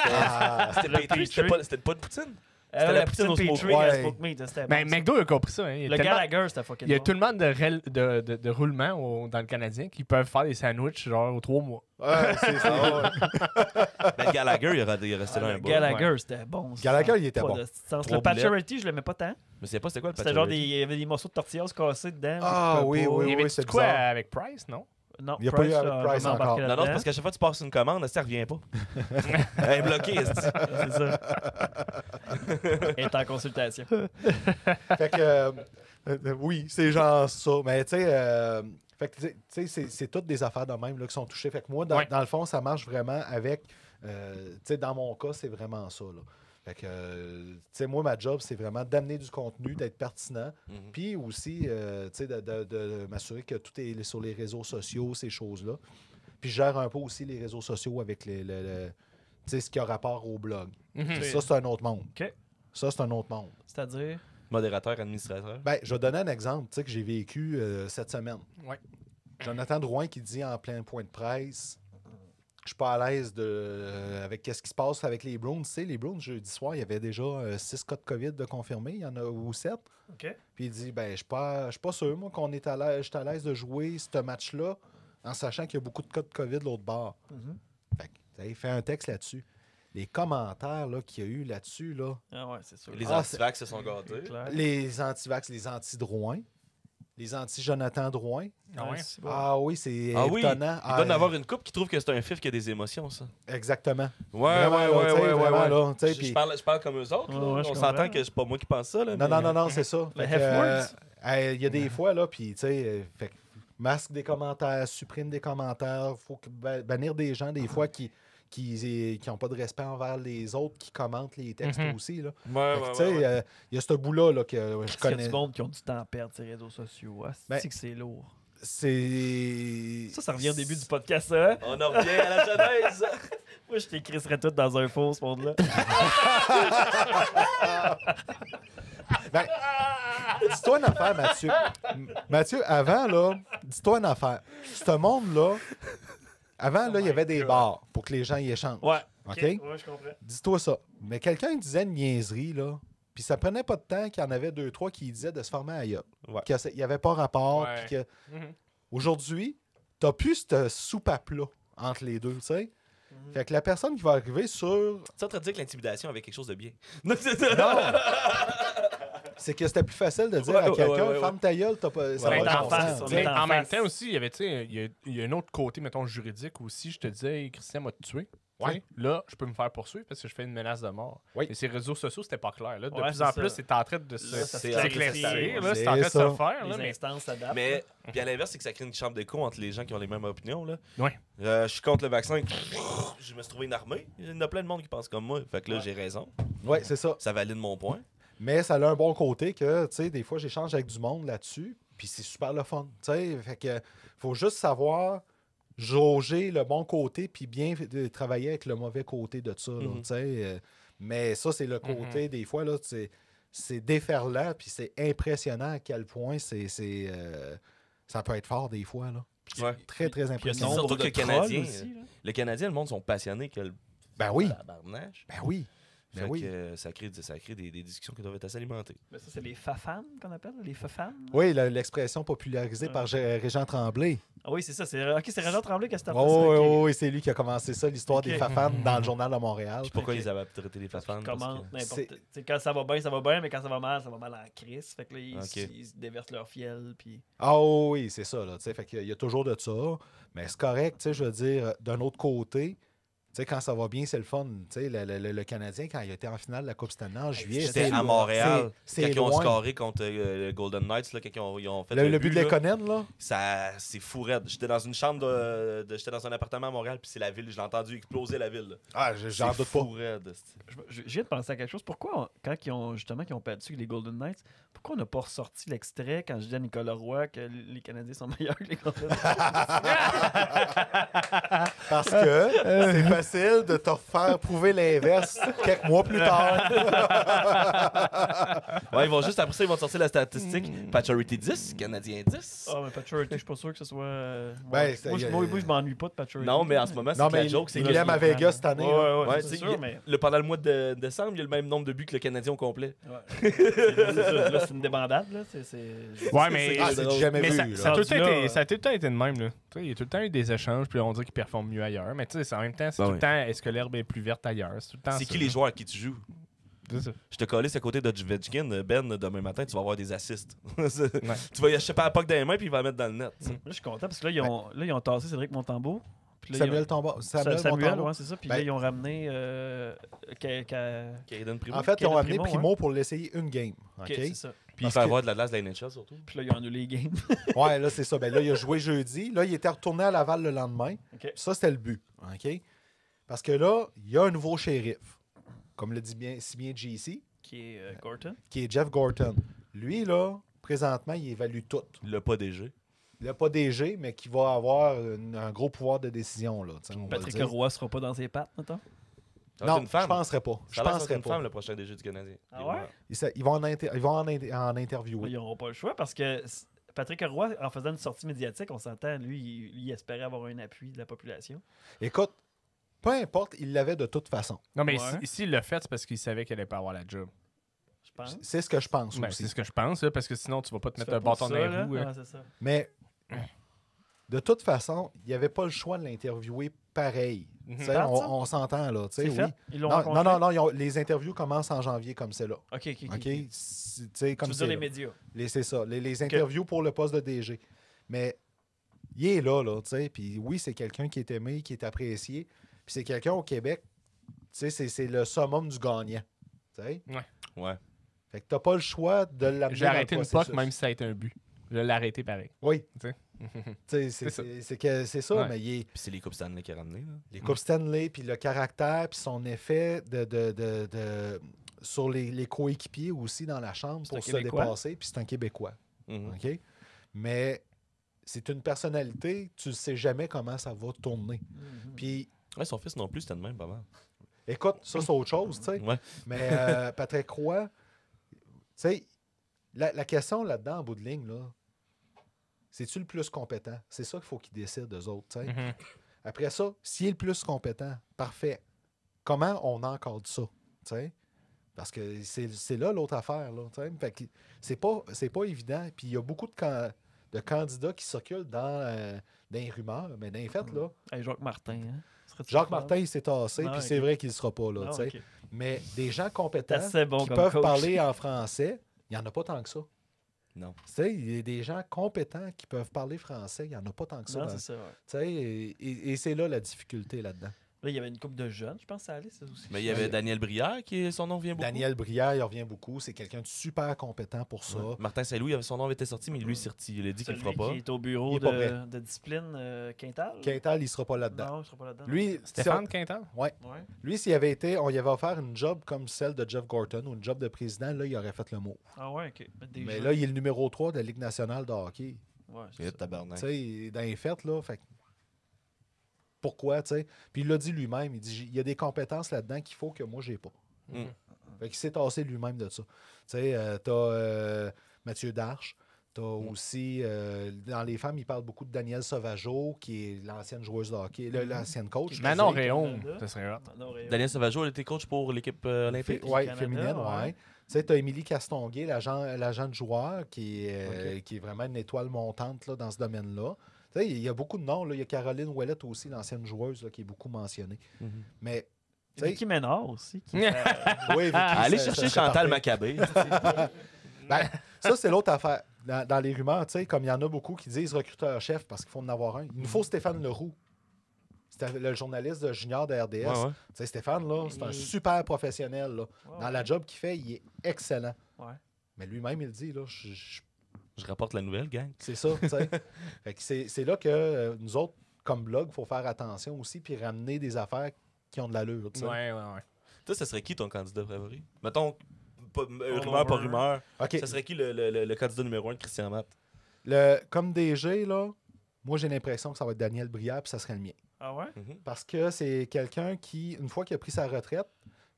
Ah, C'était Petrie, c'était pas de poutine. C'était la poutine au smoke. Petrie à Ouais. Smoke Meat, c'était Ben, bon, McDo a compris ça. Hein. Il y a Le tellement- Gallagher, c'était fucking il y a bon. tellement de roulement dans le Canadien qui peuvent faire des sandwichs genre aux 3 mois. ouais, c'est ça. Ben, Gallagher, il est resté là un Le bout. Gallagher, c'était bon. ça. Gallagher, il était Pas bon. de sens. Trois Le Pacioretty, je l'aimais pas tant. Mais c'est pas c'était quoi le C'était genre patch il y avait des morceaux de tortillas cassés dedans. Ah, puis oui, pas- oui, Il y oui, avait c'est quoi bizarre. avec Price, non? Non, Il y a pas eu a Price vraiment encore. embarqué Non, là-dedans. c'est parce qu'à chaque fois que tu passes une commande, ça revient pas. Elle est bloquée, esti. C'est ça. Elle est en consultation. Fait que, oui, c'est genre ça. Mais tu sais, fait que, tu sais, c'est toutes des affaires de même là, qui sont touchées. Fait que moi, dans le fond, ça marche vraiment avec. Tu sais, dans mon cas, c'est vraiment ça. Là. Fait que, tu sais, moi, ma job, c'est vraiment d'amener du contenu, d'être pertinent. Puis aussi, tu sais, de m'assurer que tout est sur les réseaux sociaux, ces choses-là. Puis je gère un peu aussi les réseaux sociaux avec tu sais, ce qui a rapport au blog. Ça, c'est un autre monde. OK. Ça, c'est un autre monde. C'est-à-dire? Modérateur, administrateur. Ben, je vais donner un exemple tu sais, que j'ai vécu cette semaine. Ouais. Jonathan Drouin qui dit en plein point de presse je suis pas à l'aise avec ce qui se passe avec les Browns. Tu sais, les Browns, jeudi soir, il y avait déjà 6 cas de COVID de confirmés. Il y en a ou 7. OK. Puis il dit ben, je suis pas sûr, moi, qu'on est à l'aise de jouer ce match-là en sachant qu'il y a beaucoup de cas de COVID de l'autre bord. Fait que, il fait un texte là-dessus. Les commentaires là, qu'il y a eu là-dessus, là, Ah ouais, c'est sûr. Les Ah, antivax se sont gâtés. Clair. les anti-vax, les anti-Drouin, les anti-Jonathan Drouin. Ah ouais? c'est bon. Ah oui, c'est Ah oui, étonnant. il doit en avoir une couple qui trouve que c'est un fif qui a des émotions, ça. Exactement. Ouais, Vraiment, là, tu sais, vraiment, là, tu sais, Je puis- parle comme eux autres. là. Ouais, ouais, je On comprends. s'entend que c'est pas moi qui pense ça. Là, Non, c'est ça. Le Fait que, F-words. il y a des fois, là, puis, tu sais, fait que masque des commentaires, supprime des commentaires, faut bannir des gens, des fois, qui n'ont pas de respect envers les autres, qui commentent les textes aussi, là. Ouais, Fait que, tu sais, il y a ce bout-là, là, que je Il y a connais. du monde qui ont du temps à perdre ces réseaux sociaux. Ah, Ben, c'est que c'est lourd. C'est... Ça revient au début du podcast, ça. Hein? On en revient à la genèse. Moi, je t'écriserais tout dans un faux, ce monde-là. Ben, dis-toi une affaire, Mathieu. Mathieu, avant, là, dis-toi une affaire. Ce monde-là, avant, là, il y avait des bars pour que les gens y échangent. Ouais. OK? Ouais, je comprends. Dis-toi ça. Mais quelqu'un disait une niaiserie, là, puis ça prenait pas de temps qu'il y en avait 2-3 qui disaient de se former à gueule. Ouais. Qu'il n'y avait pas rapport. Ouais. Puis que... Aujourd'hui, t'as plus cette soupape-là entre les deux, tu sais. Fait que la personne qui va arriver sur... Tu es en train de dire que l'intimidation avait quelque chose de bien. Non! C'est que c'était plus facile de dire Ouais, à quelqu'un, ouais. ferme ta gueule, t'as pas... ça Ouais, va d'en être bon face, sens, on tu est sais. en En même face. temps aussi, il y avait, tu sais, il y a un autre côté, mettons, juridique aussi. Je te disais, hey, Christian m'a tué. Ouais. Tu sais, là, je peux me faire poursuivre parce que je fais une menace de mort. Oui. Et ces réseaux sociaux, c'était pas clair. Là, de Ouais, plus c'est en ça. plus, c'est en train de se Là, ça se s'éclaircir. clarifie. Là, c'est C'est en train de ça. se faire. Là, Les mais... instances s'adaptent. Mais, puis à l'inverse, c'est que ça crée une chambre d'écho entre les gens qui ont les mêmes opinions. Là. Ouais. Je suis contre le vaccin. Je me suis trouvé une armée. Il y en a plein de monde qui pense comme moi. Fait que là, j'ai raison. Ouais, c'est ça. Ça valide mon point. Mais ça a un bon côté que, tu sais, des fois, j'échange avec du monde là-dessus, puis c'est super le fun, tu sais. Fait que faut juste savoir jauger le bon côté, puis bien travailler avec le mauvais côté de ça, là, tu sais. Mais ça, c'est le côté, des fois, là, c'est déferlant, puis c'est impressionnant à quel point ça peut être fort des fois, là. Ouais. Très, très Puis il y a impressionnant. Surtout nombre que de le trolls Canadien, aussi, là. le Canadien, le monde sont passionnés que le Ben oui, tabarnache. ben oui. Fait Ben oui. que ça crée des discussions qui doivent être assez alimentées. Mais ça, c'est les fafans qu'on appelle, les fafans. Oui, l'expression popularisée par Régent Tremblay. Ah oui, c'est ça. Ok, c'est Régent Tremblay qui a starté Oh, ça. oui, ok. oui, oui, c'est lui qui a commencé ça, l'histoire Ok. des fafans dans le journal de Montréal. Puis pourquoi Ok. ils avaient traité les fans? Comment, c'est- n'importe. Tu sais, quand ça va bien, mais quand ça va mal en crise. Fait que là, ils se déversent leur fiel. Puis... Ah oui, c'est ça. Là, tu sais, fait qu'il y a toujours de ça. Mais c'est correct, tu sais, je veux dire, d'un autre côté, tu sais, quand ça va bien, c'est le fun. Tu sais, le Canadien, quand il était en finale de la Coupe Stanley en juillet, C'était c'est- à Montréal. c'est Quand ils ont loin. scoré contre le Golden Knights, là, quand ils ont fait Le but de là, Lekonen, là. c'est fou raide. J'étais dans une chambre j'étais dans un appartement à Montréal, puis c'est la ville. J'ai entendu exploser la ville. Là. Ah, j'en C'est doute pas. fou raide. Je viens de penser à quelque chose. Pourquoi, quand ils ont perdu les Golden Knights, pourquoi on n'a pas ressorti l'extrait quand je dis à Nicolas Roy que les Canadiens sont meilleurs que les Golden Knights? Parce que c'est facile de te faire prouver l'inverse quelques mois plus tard. Ouais, ils vont juste après ça, ils vont te sortir la statistique. Paturity 10, Canadien 10. Ah, mais Pacioretty, je suis pas sûr que ce soit. Ben, moi, je m'ennuie pas de Pacioretty. Non, mais en ce moment, c'est Non, que la mais joke, c'est il que aime à Vegas cette année. Ouais, là. ouais, Ouais, c'est tu sais, sûr, mais. pendant le mois de décembre, il y a le même nombre de buts que le Canadien au complet. Ouais. Là, c'est une débandade, là. Ouais, mais, Ah, c'est jamais mais vu. ça a là. tout le temps Rendu là, été, ça a tout le temps été de même. Là. Tu sais, il y a tout le temps eu des échanges, puis on dirait qu'ils performent mieux ailleurs. Mais tu sais, en même temps, c'est Ben tout oui. le temps, est-ce que l'herbe est plus verte ailleurs? C'est tout le temps C'est ça, qui les là. joueurs à qui tu joues? C'est ça. Je te collais à côté de Ovechkin, Ben, demain matin, tu vas avoir des assists. C'est- Ouais. Tu vas y acheter pas la puck dans les mains puis il va la mettre dans le net. tu sais. Là, je suis content parce que là, ils ont tassé Cédric Montembeau. Puis là, Samuel Tomba. Samuel, Montembeau. ouais, c'est ça. Puis Ben- là, ils ont ramené. Kaden Primo. En fait, ils ont Kevin amené Primo, Primo pour l'essayer une game. Ok, OK? c'est ça. Puis Il ce fait que- avoir de la glace de la NHL surtout. Puis là, ils ont annulé les games. Ouais, là, c'est ça. Ben là, il a joué jeudi. Là, il était retourné à Laval le lendemain. Ok. Ça, c'était le but. OK? Parce que là, il y a un nouveau shérif. Comme le dit si bien JC, Qui est Gorton. qui est Jeff Gorton. Lui, là, présentement, il évalue tout. Le pas DG. Il n'a pas DG, mais qui va avoir un gros pouvoir de décision. Là, on va Patrick dire. Roy sera pas dans ses pattes, mettons. Ça va être Non, une je femme. penserais pas. Ça Je a l'air penserais d'être une pas. femme, le prochain DG du Canadien. Ah ouais? Ils vont en interviewer. Ils n'auront pas le choix parce que Patrick Roy, en faisant une sortie médiatique, on s'entend, lui, il espérait avoir un appui de la population. Écoute, peu importe, il l'avait de toute façon. Non, mais Ouais. s'il l'a fait, c'est parce qu'il savait qu'il allait pas avoir la job. Je pense. C'est ce que je pense Ben, aussi. c'est ce que je pense, là, parce que sinon, tu vas pas te Tu mettre fais un pas bâton ça, dans les là? roues. Ouais, c'est ça. Mais de toute façon, il n'y avait pas le choix de l'interviewer pareil. Mhm. Tu sais, Date, ça? on s'entend là. tu sais, C'est fait? oui. Ils l'ont Non, rencontré? non, les interviews commencent en janvier comme c'est là. OK. OK? Tu sais, Tu comme veux c'est dire les là. médias. C'est ça. Les interviews pour le poste de DG. Mais il est là, tu sais. Puis oui, c'est quelqu'un qui est aimé, qui est apprécié. Puis c'est quelqu'un au Québec, tu sais, c'est le summum du gagnant. Tu sais? Ouais. Fait que t'as pas le choix de l'amener. J'ai arrêté dans une le puck, processus. même si ça a été un but. Je l'ai arrêté pareil. Oui. Tu sais. Tu sais, C'est ça. c'est ça, Ouais. mais il est. Puis c'est les Coupes Stanley qui a ramené. Là. Les Coupes Stanley, puis le caractère, puis son effet sur les coéquipiers aussi dans la chambre C'est un pour se Québécois. dépasser, puis c'est un Québécois. Mhm. OK? Mais c'est une personnalité, tu ne sais jamais comment ça va tourner. Puis, Ouais, son fils non plus, c'était de même, pas mal. écoute, ça, c'est autre chose, tu sais. Ouais. Mais Patrick Roy, tu sais, la question là-dedans, en bout de ligne, là, c'est-tu le plus compétent? C'est ça qu'il faut qu'ils décident, eux autres, tu sais. Mhm. Après ça, s'il est le plus compétent, parfait. Comment on encadre ça? Tu sais? Parce que c'est là l'autre affaire. Là, tu sais. Fait que c'est pas évident. Puis il y a beaucoup de candidats qui circulent dans les rumeurs. Mais dans les faits, là, Hey, Jacques Martin. Hein? Serait-tu Jacques capable? Martin, il s'est tassé. Ah, Puis ok. c'est vrai qu'il ne sera pas là. Ah, tu sais. ok. Mais des gens compétents C'est assez bon qui comme peuvent coach. parler en français, il n'y en a pas tant que ça. Non. Tu sais, il y a des gens compétents qui peuvent parler français, il n'y en a pas tant que ça. Non, dans- c'est ça, ouais. tu sais, et c'est là la difficulté là-dedans. Là, il y avait une couple de jeunes, je pense, ça allait, ça aussi. Mais il y avait Ouais. Daniel Brière, qui son nom vient beaucoup. Daniel Brière, il revient beaucoup. C'est quelqu'un de super compétent pour ça. Ouais. Martin Saint-Louis, son nom avait été sorti, mais lui, il s'est retiré. Il a dit qu'il Celui le fera pas. qui est au bureau Il est pas prêt. de discipline, Quintal. Quintal, il ne sera pas là-dedans. Non, je ne serai pas là-dedans. Lui, Stéphane Quintal? Ouais. lui, s'il avait été, on y avait offert une job comme celle de Jeff Gorton ou une job de président, là, il aurait fait le mot. Ah ouais, OK. Des Mais jeux. là, il est le numéro 3 de la Ligue nationale de hockey. Ouais, c'est Et ça. tabarnak. Tu sais, dans les fêtes, là, fait que pourquoi, tu sais? Puis il l'a dit lui-même, il dit, il y a des compétences là-dedans qu'il faut que moi, j'ai pas. Mm. Fait qu'il s'est tassé lui-même de ça. Tu sais, t'as Mathieu Darche, t'as aussi, dans les femmes, il parle beaucoup de Danielle Sauvageau, qui est l'ancienne joueuse de hockey, l'ancienne coach. Manon Canada. Réaume, ça serait hot. Non, Réaume. Daniel Sauvageau, elle était coach pour l'équipe olympique. Oui, Canada, féminine, ouais. ouais. Tu sais, tu as Émilie Castonguay, l'agent de joueur, qui est vraiment une étoile montante là, dans ce domaine-là. Tu sais, il y a beaucoup de noms. Là. Il y a Caroline Ouellette aussi, l'ancienne joueuse, là, qui est beaucoup mentionnée. Mhm. Mais, tu sais, Vicky Ménard aussi. Qui oui, Vicky, Allez ça chercher serait Chantal parfait. Maccabé. Ben, ça, c'est l'autre affaire. Dans les rumeurs, tu sais, comme il y en a beaucoup qui disent recruteur-chef parce qu'il faut en avoir un. Il nous faut Stéphane Leroux. C'était le journaliste de junior de RDS. Ouais, ouais. Tu sais, Stéphane, là, c'est un Il- super professionnel. Là. Dans la job qu'il fait, il est excellent. Ouais. Mais lui-même, il le dit, là, Je rapporte la nouvelle, gang. c'est ça, tu sais. Fait que c'est là que nous autres, comme blog, il faut faire attention aussi puis ramener des affaires qui ont de l'allure, tu sais. Ouais. Toi, ça serait qui ton candidat favori? Mettons, All rumeur, pas over. rumeur. OK. Ça serait qui le candidat numéro 1 de Christian Matt? Comme DG, là, moi, j'ai l'impression que ça va être Daniel Brière puis ça serait le mien. Ah ouais? Parce que c'est quelqu'un qui, une fois qu'il a pris sa retraite,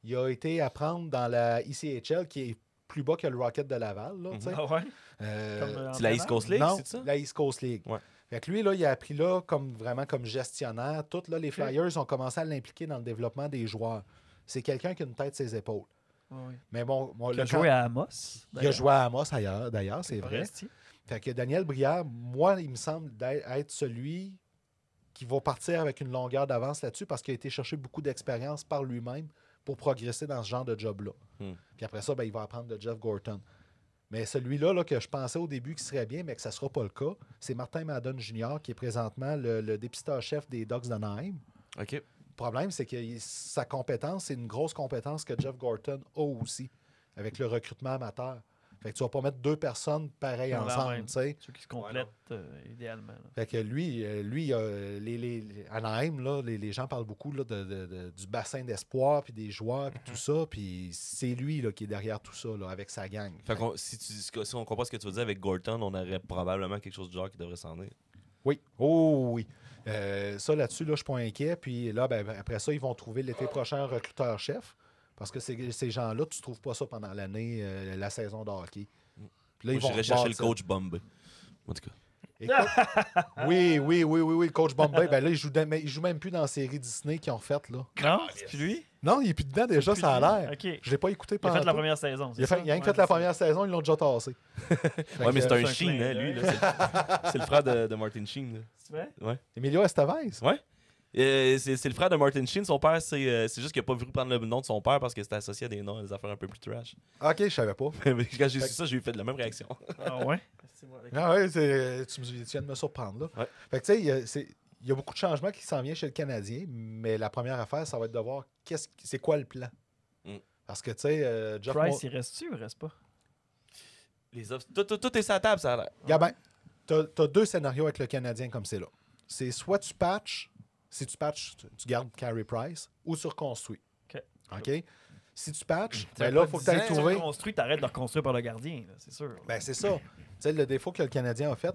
il a été apprendre dans la ICHL qui est plus bas que le Rocket de Laval, là, tu sais. Ah ouais? Euh, Comme, C'est la East Coast League, non, c'est ça? la East Coast League. Ouais. Fait que lui, là, il a appris là vraiment comme gestionnaire. Tout, là, les Flyers ont commencé à l'impliquer dans le développement des joueurs. C'est quelqu'un qui a une tête sur ses épaules. Ouais. Mais bon, Il a joué à Amos. il a joué à Amos d'ailleurs, c'est vrai. Forestier. Fait que Daniel Brière, moi, il me semble être celui qui va partir avec une longueur d'avance là-dessus parce qu'il a été chercher beaucoup d'expérience par lui-même pour progresser dans ce genre de job-là. Puis après ça, ben, il va apprendre de Jeff Gorton. Mais celui-là là, que je pensais au début qui serait bien, mais que ça ne sera pas le cas, c'est Martin Madden Jr., qui est présentement le dépistage-chef des Ducks d'Anaheim. OK. Le problème, c'est que sa compétence, c'est une grosse compétence que Jeff Gorton a aussi, avec le recrutement amateur. Fait que tu vas pas mettre 2 personnes pareilles Dans la ensemble, même. tu sais. Ceux qui se complètent idéalement. Là. Fait que lui Anaheim, là, les gens parlent beaucoup là, du bassin d'espoir, puis des joueurs, puis tout ça. Puis c'est lui là, qui est derrière tout ça, là, avec sa gang. Fait que si on comprend ce que tu veux dire avec Gorton, on aurait probablement quelque chose du genre qui devrait s'en aller. Oui. Oh oui. Ça, là-dessus, là, je suis pas inquiet. Puis là, ben, après ça, ils vont trouver l'été prochain un recruteur-chef. Parce que ces gens-là, tu ne trouves pas ça pendant l'année, la saison de hockey. Puis là, Moi, j'irais chercher le coach Bombay. En tout cas. Écoute, oui, le coach Bombay. Ben là, il joue même plus dans la série Disney qu'ils ont faite, là. Non, c'est plus lui? Non, il est plus dedans déjà, ça a l'air. OK. Je l'ai pas écouté Il a pendant. fait la première saison. Il a rien que fait la première saison, ils l'ont déjà tassé. Ouais, mais c'est un c'est un Sheen, clin hein, lui. d'œil. Là, c'est le frère de Martin Sheen. Là. C'est vrai? Ouais. Emilio Estevez. Ouais. C'est le frère de Martin Sheen. Son père, c'est juste qu'il n'a pas voulu prendre le nom de son père parce que c'était associé à des noms, des affaires un peu plus trash. Ok, je savais pas. Mais quand j'ai su ça, j'ai eu fait la même réaction. Ah ouais? Ah ouais, tu viens de me surprendre, là. Ouais. Fait que tu sais, il y a beaucoup de changements qui s'en viennent chez le Canadien, mais la première affaire, ça va être de voir c'est quoi le plan. Parce que, tu sais, Jeff Price, il reste-tu ou il reste pas? Les offres, tout est sur la table, ça a l'air. Gabin, t'as 2 scénarios avec le Canadien comme c'est là. C'est soit tu patches, si tu patches, tu gardes Carey Price, ou tu reconstruis. OK? Si tu patches, ben là, il faut que tu ailles Tu trouver. reconstruis, t'arrêtes de reconstruire par le gardien, là, c'est sûr. Ben, c'est ça. Tu sais, le défaut que le Canadien a fait,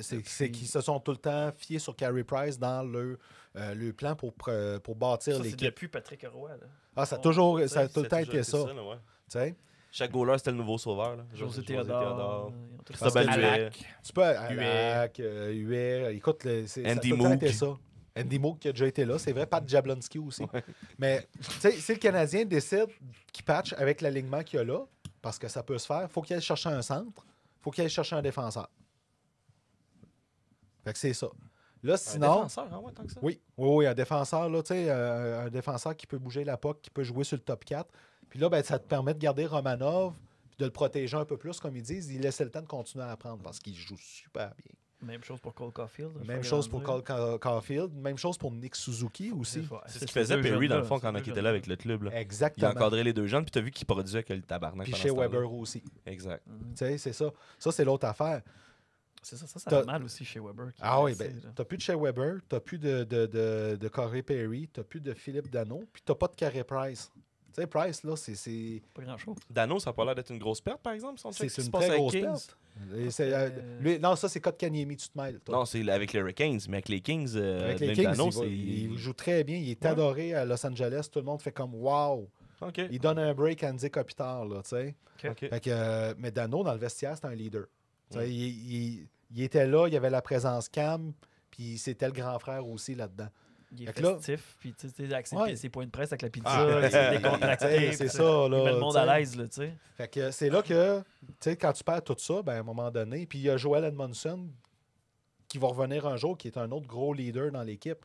c'est qu'ils se sont tout le temps fiés sur Carey Price dans le plan pour bâtir Ça, c'est l'équipe. depuis Patrick Roy. Là. Ah, ça a tout le temps été ça. là, ouais. Tu sais? Chaque goaler, c'était le nouveau sauveur. Là. José Théodore. Cristobal Parce que- Huet. Tu peux Alak, Huet, écoute, ça a Andy tout le temps Moog. été ça. Andy Moog qui a déjà été là, c'est vrai, Pat Jablonski aussi. Mais tu sais, si le Canadien décide qu'il patch avec l'alignement qu'il y a là, parce que ça peut se faire, il faut qu'il aille chercher un centre, il faut qu'il aille chercher un défenseur. Fait que c'est ça. Là, sinon. Un défenseur, hein, ouais, tant que ça. Oui, un défenseur, là, tu sais, un défenseur qui peut bouger la puck, qui peut jouer sur le top 4. Puis là, ben, ça te permet de garder Romanov, puis de le protéger un peu plus, comme ils disent. Il laisse le temps de continuer à apprendre parce qu'il joue super bien. Même chose pour Cole Caulfield. Même chose pour Cole Caulfield, même chose pour Nick Suzuki aussi. C'est ce qu'il faisait Perry, dans le fond, quand il était là avec le club. Là. Il a Exactement. encadré les 2 jeunes, puis t'as vu qu'il produisait que le tabarnak. Puis pendant chez ce temps-là. Weber aussi. Exact. Tu sais, c'est ça. Ça, c'est l'autre affaire. C'est ça T'as- fait mal aussi chez Weber. Ah oui, ben, t'as plus de chez Weber, t'as plus de Corey Perry, t'as plus de Philippe Dano, puis t'as pas de Carey Price. Tu sais, Price, là, c'est Pas grand-chose. Dano, ça n'a pas l'air d'être une grosse perte, par exemple, si on check ce qui une se passe très avec grosse Kings. perte. Et lui, non, ça, c'est Kotkaniemi, tu te mêles. toi. Non, c'est avec les Hurricanes, mais avec les Kings, Avec les même Kings, Dano, il joue très bien. Il est Ouais. adoré à Los Angeles. Tout le monde fait comme wow. OK. Il donne un break à Andy Kopitar, là, tu sais. OK. Fait que, mais Dano, dans le vestiaire, c'est un leader. Tu sais, il était là, il y avait la présence Cam, puis c'était le grand frère aussi là-dedans. Il est Fait que là- festif, puis tu sais, avec Ouais. ses points de presse avec la pizza, Ah, il s'est décontracté. C'est puis ça, là. Il met le monde tu sais. à l'aise, là, tu sais. Fait que c'est là que, tu sais, quand tu perds tout ça, ben, à un moment donné, puis il y a Joel Edmondson qui va revenir un jour, qui est un autre gros leader dans l'équipe.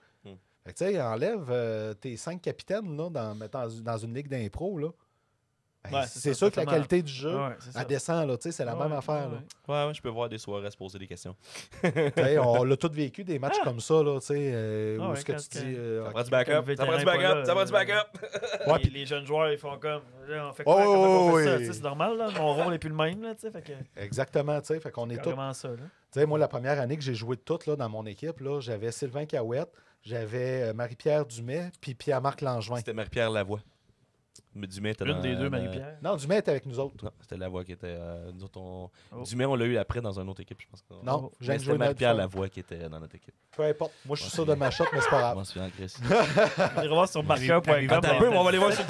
Fait que, tu sais, enlève tes 5 capitaines, là, dans une ligue d'impro, là. Ben, Ouais, c'est ça, sûr que la totalement. qualité du jeu, Ouais, c'est ça. elle descend, là, tu sais, c'est la Ouais, même affaire, ouais, là. Ouais, je peux voir des soirées à se poser des questions. Tu sais, on l'a tous vécu, des matchs comme ça, là, tu sais, Ah où ouais, ce que quand- tu dis... Ça prend du le backup, ça vétéran prend du est pas backup, là, ça prend du backup. Ouais, les, puis- les jeunes joueurs, ils font comme. Là, on fait Oh, quoi? Comment on oui, fait ça? oui. Tu sais, c'est normal, là. Mon rôle n'est plus le même, là, tu sais. Fait que. Exactement, tu sais, fait qu'on est C'est tous... carrément ça, là. Tu sais, moi, la première année que j'ai joué de toutes là, dans mon équipe, là, j'avais Sylvain Cahouette, j'avais Marie-Pierre Dumais, puis Pierre-Marc Langevin. C'était Marie-Pierre Lavoie. Mais Dumais était Une dans- des deux, dans- Marie-Pierre. Non, Dumais était avec nous autres. Non, c'était Lavoie qui était. Nous autres, Oh. Dumais, on l'a eu après dans une autre équipe, je pense. Non, Oh. j'ai Mais joué c'était Marie-Pierre notre Lavoie qui était dans notre équipe. Peu importe. Moi, je suis sûr de ma shot, mais c'est pas Je grave. m'en souviens, Chris. Allez revoir sur marqueur.com. Attends un peu, mais on va aller voir sur le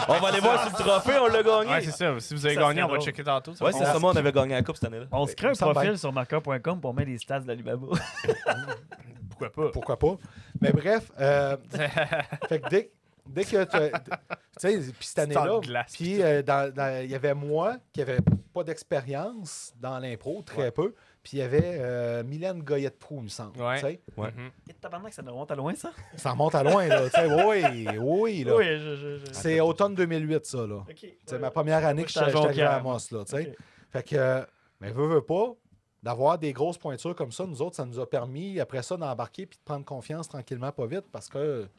on va aller voir sur le trophée, on l'a gagné. Ouais, c'est ça. Si vous avez Ça gagné, serait on va drôle. checker tantôt. Ouais, c'est ça, moi, on avait gagné la coupe cette année-là. On se crée un Il me semble profil bien. sur marqueur.com pour mettre les stats de l'Alibaba. Pourquoi pas? Pourquoi pas? Mais bref, fait que dès que tu sais, puis cette année-là, de glace, puis il y avait moi qui avait pas d'expérience dans l'impro, très peu. Puis il y avait Mylène Goyette-Prou, il me semble. Ouais. Tu sais. Ouais. Et tabarnak, ça nous remonte à loin, ça? Ça remonte à loin, là. Tu sais, oui, là. Oui, C'est automne 2008, ça, là. OK. C'est ma première année que j'étais arrivé à Amos, là, tu sais. Ok. Fait que, mais veux pas, d'avoir des grosses pointures comme ça, nous autres, ça nous a permis, après ça, d'embarquer puis de prendre confiance tranquillement, pas vite, parce que, tu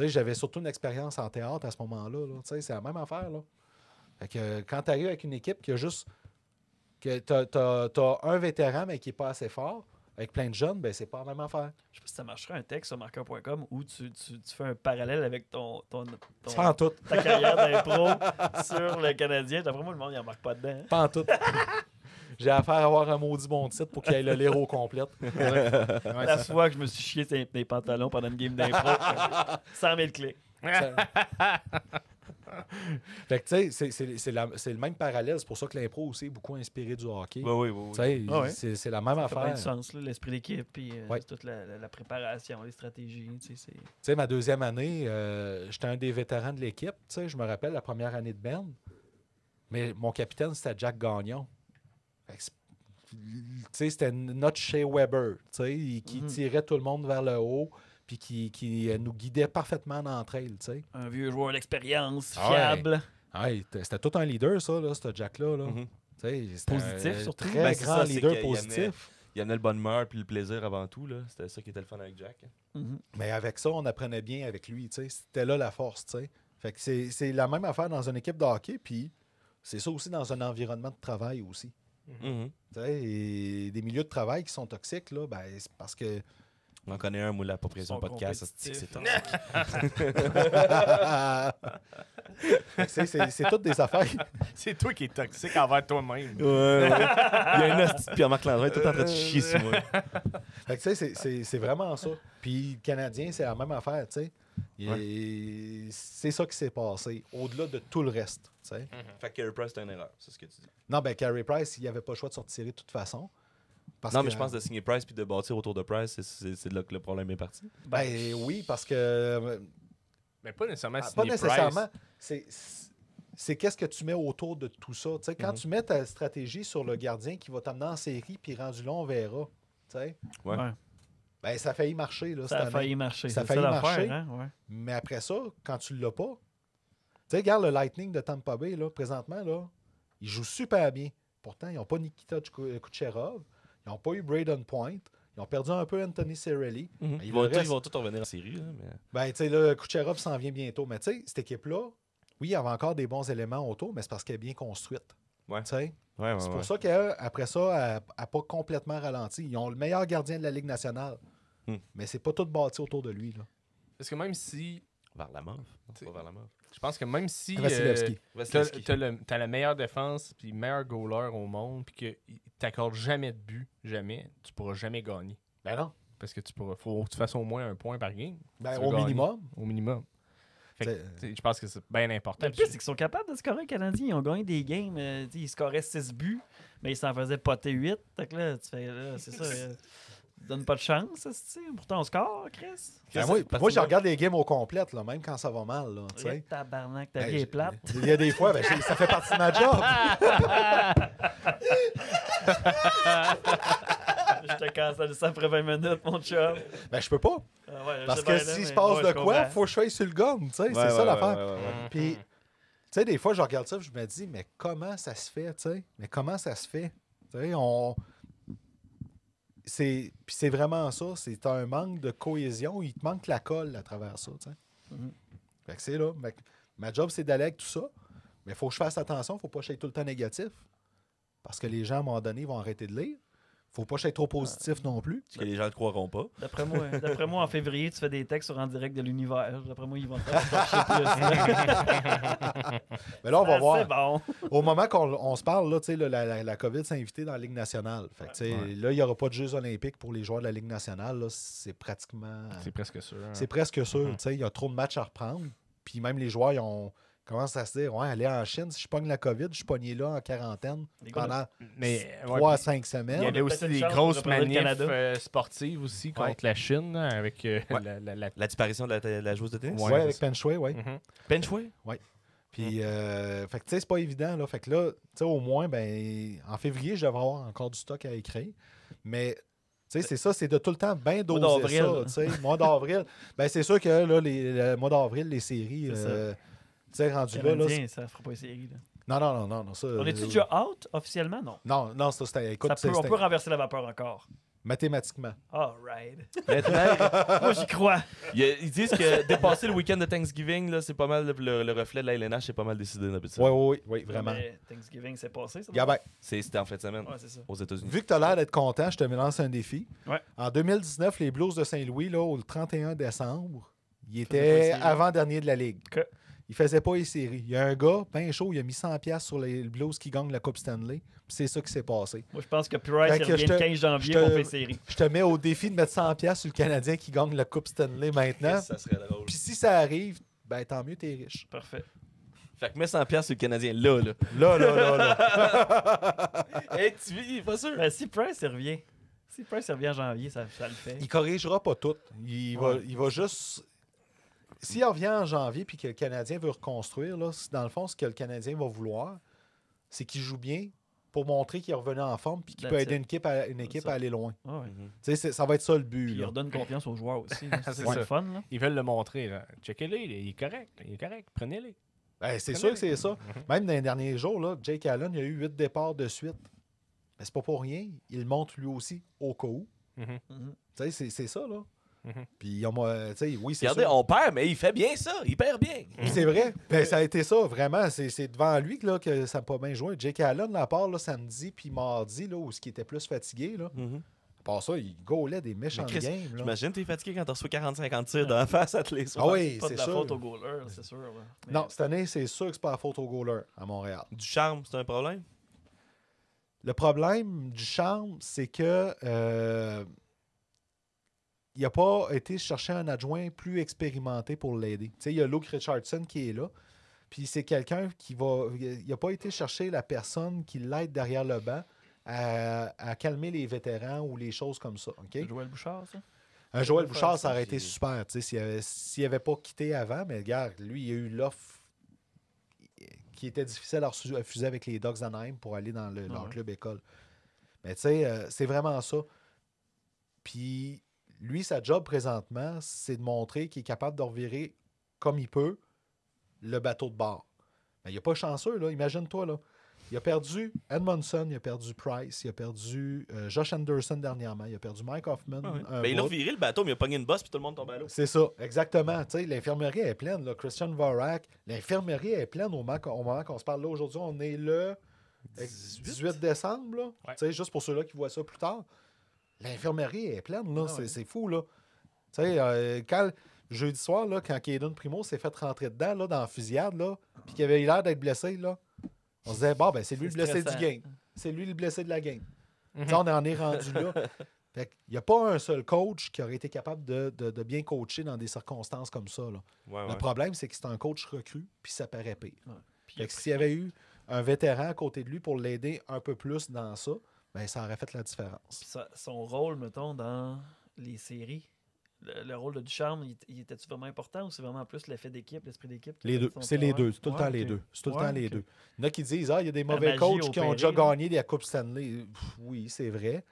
sais, j'avais surtout une expérience en théâtre à ce moment-là, là. Tu sais, c'est la même affaire, là. Fait que quand tu arrives avec une équipe qui a juste, que t'as un vétéran, mais qui n'est pas assez fort, avec plein de jeunes, ben c'est pas la même affaire. Je sais pas si ça marcherait un texte sur marqueur.com où tu fais un parallèle avec Pas en tout. ta carrière d'impro sur le Canadien. D'après moi, le monde, il embarque pas dedans. Hein? Pas en tout. J'ai affaire à avoir un maudit bon titre pour qu'il y ait le l'héros complète. La fois que je me suis chié des pantalons pendant une game d'impro, 100 000 clics. Fait que, tu sais, c'est le même parallèle. C'est pour ça que l'impro aussi est beaucoup inspiré du hockey. Oui. Tu sais, Ah ouais. c'est la même Ça fait bien affaire. du sens, là, l'esprit d'équipe, puis Ouais. toute la préparation, les stratégies. Tu sais, Tu sais, ma deuxième année, j'étais un des vétérans de l'équipe. Tu sais, je me rappelle la première année de Ben. Mais mon capitaine, c'était Jack Gagnon. Fait que tu sais, c'était notre Shea Weber, tu sais, qui tirait tout le monde vers le haut, puis qui nous guidait parfaitement dans l'entraille, tu sais. un vieux joueur d'expérience, Ah ouais. fiable. Ouais, c'était tout un leader, ça, là, ce Jack-là. Là. Mhm. Tu sais, c'était Positif, un surtout. Très Ben, c'est grand ça, c'est leader qu'il positif. Il amenait le bonne humeur puis le plaisir avant tout. Là. C'était ça qui était le fun avec Jack. Mhm. Mais avec ça, on apprenait bien avec lui, tu sais. C'était là la force, tu sais. Fait que c'est la même affaire dans une équipe de hockey, puis c'est ça aussi dans un environnement de travail aussi. Mhm. Tu sais, et des milieux de travail qui sont toxiques, là, ben, c'est parce que On en connaît un, moi, la propriété Ils sont podcast. compétitifs. C'est toxique. c'est toutes des affaires. C'est toi qui es toxique envers toi-même. Ouais. Il y a un hostie de Pierre-Marc Landry tout en train de chier sur moi. Fait que, tu sais, c'est vraiment ça. Puis le Canadien, c'est la même affaire, tu sais. Et c'est ça qui s'est passé, au-delà de tout le reste, tu sais. Fait que Carey Price, c'est une erreur, c'est ce que tu dis. Non, ben Carey Price, il avait pas le choix de sortir de toute façon. Parce Non, que- mais je pense de signer Price puis de bâtir autour de Price, c'est de là que le problème est parti. Ben oui, parce que... Mais pas nécessairement pas signer nécessairement. Price. C'est qu'est-ce que tu mets autour de tout ça. Tu sais, quand tu mets ta stratégie sur le gardien qui va t'amener en série, puis rendu là, on verra. Tu sais. Ouais. Ben, ça a failli marcher. Là, Ça cette a année. failli marcher. Ça a c'est failli l'affaire, marcher. hein? Ouais. Mais après ça, quand tu l'as pas, tu sais, regarde le Lightning de Tampa Bay, là, présentement, là, ils jouent super bien. Pourtant, ils n'ont pas Nikita Kucherov, ils n'ont pas eu Braden Point, ils ont perdu un peu Anthony Cirelli. Ils Le vont, reste- ils vont tous revenir en série. Là, mais... Ben, tu sais, là, Kucherov s'en vient bientôt. Mais tu sais, cette équipe-là, oui, il y avait encore des bons éléments autour, mais c'est parce qu'elle est bien construite. Ouais. Tu sais, Ouais, c'est pour ça qu'après ça, elle n'a pas complètement ralenti. Ils ont le meilleur gardien de la Ligue nationale. Mais c'est pas tout bâti autour de lui. Là. Parce que même si. Vers la mort. C'est pas vers la mort. Je pense que même si. Vasilevski. Vasilevski. T'as la meilleure défense puis le meilleur goaler au monde puis que t'accordes jamais de but, jamais, tu pourras jamais gagner. Ben non. Parce que faut que tu fasses au moins un point par game. Ben, Tu veux au gagner. minimum. Au minimum. Fait que, T'sais, t'sais, je pense que c'est bien important. Le pire, c'est qu'ils sont capables de scorer, les Canadiens. Ils ont gagné des games. Ils scoraient 6 buts, mais ils s'en faisaient poter 8. Fait que là, tu fais, là, c'est ça. Donne pas de chance, ça, pourtant on score, Chris. Ben, moi je regarde les games au complet, là, même quand ça va mal. Là, tu sais. Regarde, tabarnak, ta Ben, vie est plate. Il y a des fois, ben, ça fait partie de ma job. Je te cancelle ça après 20 minutes, mon chum. Ben, je peux pas. Ah ouais, je Parce sais que bien, s'il mais- se passe ouais, de je quoi, comprends. faut que je sois sur le gun. Tu sais, Ouais, c'est ça ouais, l'affaire. ouais, ouais, ouais. Puis, tu sais, des fois, je regarde ça et je me dis, mais comment ça se fait, tu sais? Mais comment ça se fait? Tu sais, Puis c'est vraiment ça. C'est un manque de cohésion. Il te manque la colle à travers ça, tu sais. Mhm. Fait que c'est là. Ma job, c'est d'aller avec tout ça. Mais il faut que je fasse attention. Faut pas que je sois tout le temps négatif. Parce que les gens, à un moment donné, vont arrêter de lire. Faut pas que je sois trop positif non plus. Parce que les gens ne croiront pas. D'après moi, en février, tu fais des textes sur En direct de l'univers. D'après moi, ils vont te faire Mais là, on va voir. C'est bon. Au moment qu'on se parle, là, tu sais, la COVID s'est invitée dans la Ligue nationale. Fait que, tu sais, là, il n'y aura pas de Jeux olympiques pour les joueurs de la Ligue nationale. Là, c'est pratiquement... C'est presque sûr. hein. C'est presque sûr. Tu sais, il y a trop de matchs à reprendre. Puis même les joueurs, ils commencent à se dire, ouais, aller en Chine, si je pogne la COVID, je suis pogné là en quarantaine Les gars, pendant Mais 3 à puis 5 il y semaines. avait aussi peut-être une des chance grosses de représenter le manifs Canada. sportives aussi contre Ouais. la Chine là, avec Ouais. la La disparition de la joueuse de tennis. Ouais, Ouais, avec c'est ça. Penchway, oui. Mhm. Penchway? Puis, fait que, tu sais, c'est pas évident, là. Fait que là, tu sais, au moins, ben, en février, je devrais avoir encore du stock à écrire. Mais, tu sais, c'est ça, c'est de tout le temps bien doser d'avril. ça, tu sais. Mois d'avril. Ben, c'est sûr que, là, le mois d'avril, les séries, C'est ça. tu sais, rendu là, Canadien, ça fera pas une série. Là. non, ça... On est-tu déjà out officiellement? Non. Non, ça, c'était... Écoute, On c'était peut renverser la vapeur encore. mathématiquement. All right. Maintenant, Moi, j'y crois. ils disent que dépasser le week-end de Thanksgiving, là, c'est pas mal le reflet de la LNH, c'est pas mal décidé d'habitude. Oui, vraiment. Mais Thanksgiving, c'est passé, ça? Gabin, C'était en fin de semaine Ouais, c'est ça. aux États-Unis. vu que tu as l'air d'être content, je te lance un défi. Ouais. En 2019, les Blues de Saint-Louis, là, au 31 décembre, ils pas les étaient séries. avant-dernier de la Ligue. OK. Ils faisaient pas les séries. Il y a un gars, ben chaud, il a mis 100$ sur les Blues qui gagnent la Coupe Stanley. Puis c'est ça qui s'est passé. Moi, je pense que Price Fait il que revient je le te- 15 janvier je te- pour faire une série. Je te mets au défi de mettre 100$ sur le Canadien qui gagne la Coupe Stanley maintenant. Ça serait drôle. Puis si ça arrive, ben tant mieux, t'es riche. Parfait. Fait que mets 100$ sur le Canadien là. Là. Hey, tu vis, il est pas sûr. Ben, si Price il revient. Si Price il revient en janvier, ça le fait. Il corrigera pas tout. Il va juste. S'il revient en janvier puis que le Canadien veut reconstruire, là, dans le fond, ce que le Canadien va vouloir, c'est qu'il joue bien pour montrer qu'il est revenu en forme puis qu'il peut That's aider it. une équipe ça. à aller loin. Ah ouais. Tu sais, ça va être ça le but. Puis il là. redonne confiance aux joueurs aussi. là. C'est C'est ça. le fun. Là. Ils veulent le montrer. Là. Checkez-le, il est correct. Il est correct. Prenez-le. Ben, c'est sûr que c'est ça. Même dans les derniers jours, là, Jake Allen, il a eu 8 départs de suite. Mais c'est pas pour rien. Il le montre lui aussi au cas où. Mhm. Mhm. Tu sais, c'est ça, là. Mhm. Puis, tu sais, oui, c'est Regardez, sûr. on perd, mais il fait bien ça. Il perd bien. C'est vrai. Ben, ça a été ça, vraiment. C'est devant lui là, que ça n'a pas bien joué. Jake Allen, à part là, samedi puis mardi, là, où ce qui était plus fatigué, là, à part ça, il gaulait des méchants Mais Chris, games. Là. J'imagine que t'es fatigué quand t'as reçu 40-50 tirs dans la face à tous les soirs. Ah oui, Pas c'est de la sûr. faute au goaler, c'est sûr. là. Mais- Non, cette année, c'est sûr que c'est pas la faute au goaler à Montréal. Du charme, c'est un problème? Le problème du charme, c'est que il n'a pas été chercher un adjoint plus expérimenté pour l'aider. Tu sais, il y a Luke Richardson qui est là. Puis c'est quelqu'un qui va. Il n'a pas été chercher la personne qui l'aide derrière le banc à calmer les vétérans ou les choses comme ça. OK? C'est Joël Bouchard, ça? Un Joël faire Bouchard, ça, ça aurait été c'est- super. Tu sais, s'il n'avait pas quitté avant, mais regarde, lui, il a eu l'offre qui était difficile à refuser avec les Dogs d'Anaheim pour aller dans leur ouais. club école. Mais tu sais, c'est vraiment ça. Puis lui, sa job présentement, c'est de montrer qu'il est capable de revirer comme il peut le bateau de bord. Mais il n'est pas chanceux, là. Imagine-toi, là. Il a perdu Edmondson, il a perdu Price, il a perdu Josh Anderson dernièrement, il a perdu Mike Hoffman. un Mais il a bout. reviré le bateau, mais il a pogné une bosse, puis tout le monde tombe à l'eau. C'est ça, exactement. Tu sais, l'infirmerie est pleine. Là. Christian Vorak, l'infirmerie est pleine au moment qu'on se parle là aujourd'hui. On est le 18 décembre. Là. Ouais. Tu sais, juste pour ceux-là qui voient ça plus tard. L'infirmerie est pleine. Là. Ah ouais. C'est fou. Là. Tu sais, quand, jeudi soir, là, quand Caden Primo s'est fait rentrer dedans là, dans la fusillade, là, puis qu'il avait l'air d'être blessé, là, on se disait, bon, ben, c'est lui le C'est blessé stressant. du game. C'est lui le blessé de la game. Mhm. Tu sais, on en est rendu là. Fait il n'y a pas un seul coach qui aurait été capable de bien coacher dans des circonstances comme ça. Là. Ouais, Le problème, c'est que c'est un coach recru, puis ça paraît pire. Puis Fait que s'il y avait eu un vétéran à côté de lui pour l'aider un peu plus dans ça, ben ça aurait fait la différence. Puis son rôle, mettons, dans les séries, le rôle de Ducharme, il était-tu vraiment important ou c'est vraiment plus l'effet d'équipe, l'esprit d'équipe? qui Les a fait deux. son C'est les travail? deux. C'est tout le Ouais, temps les ok. deux. C'est tout le Ouais, temps les ok. deux. Il y en a qui disent, il y a des La mauvais magie coachs qui ont opérée, déjà là. gagné des Coupes Stanley. Oui, c'est vrai.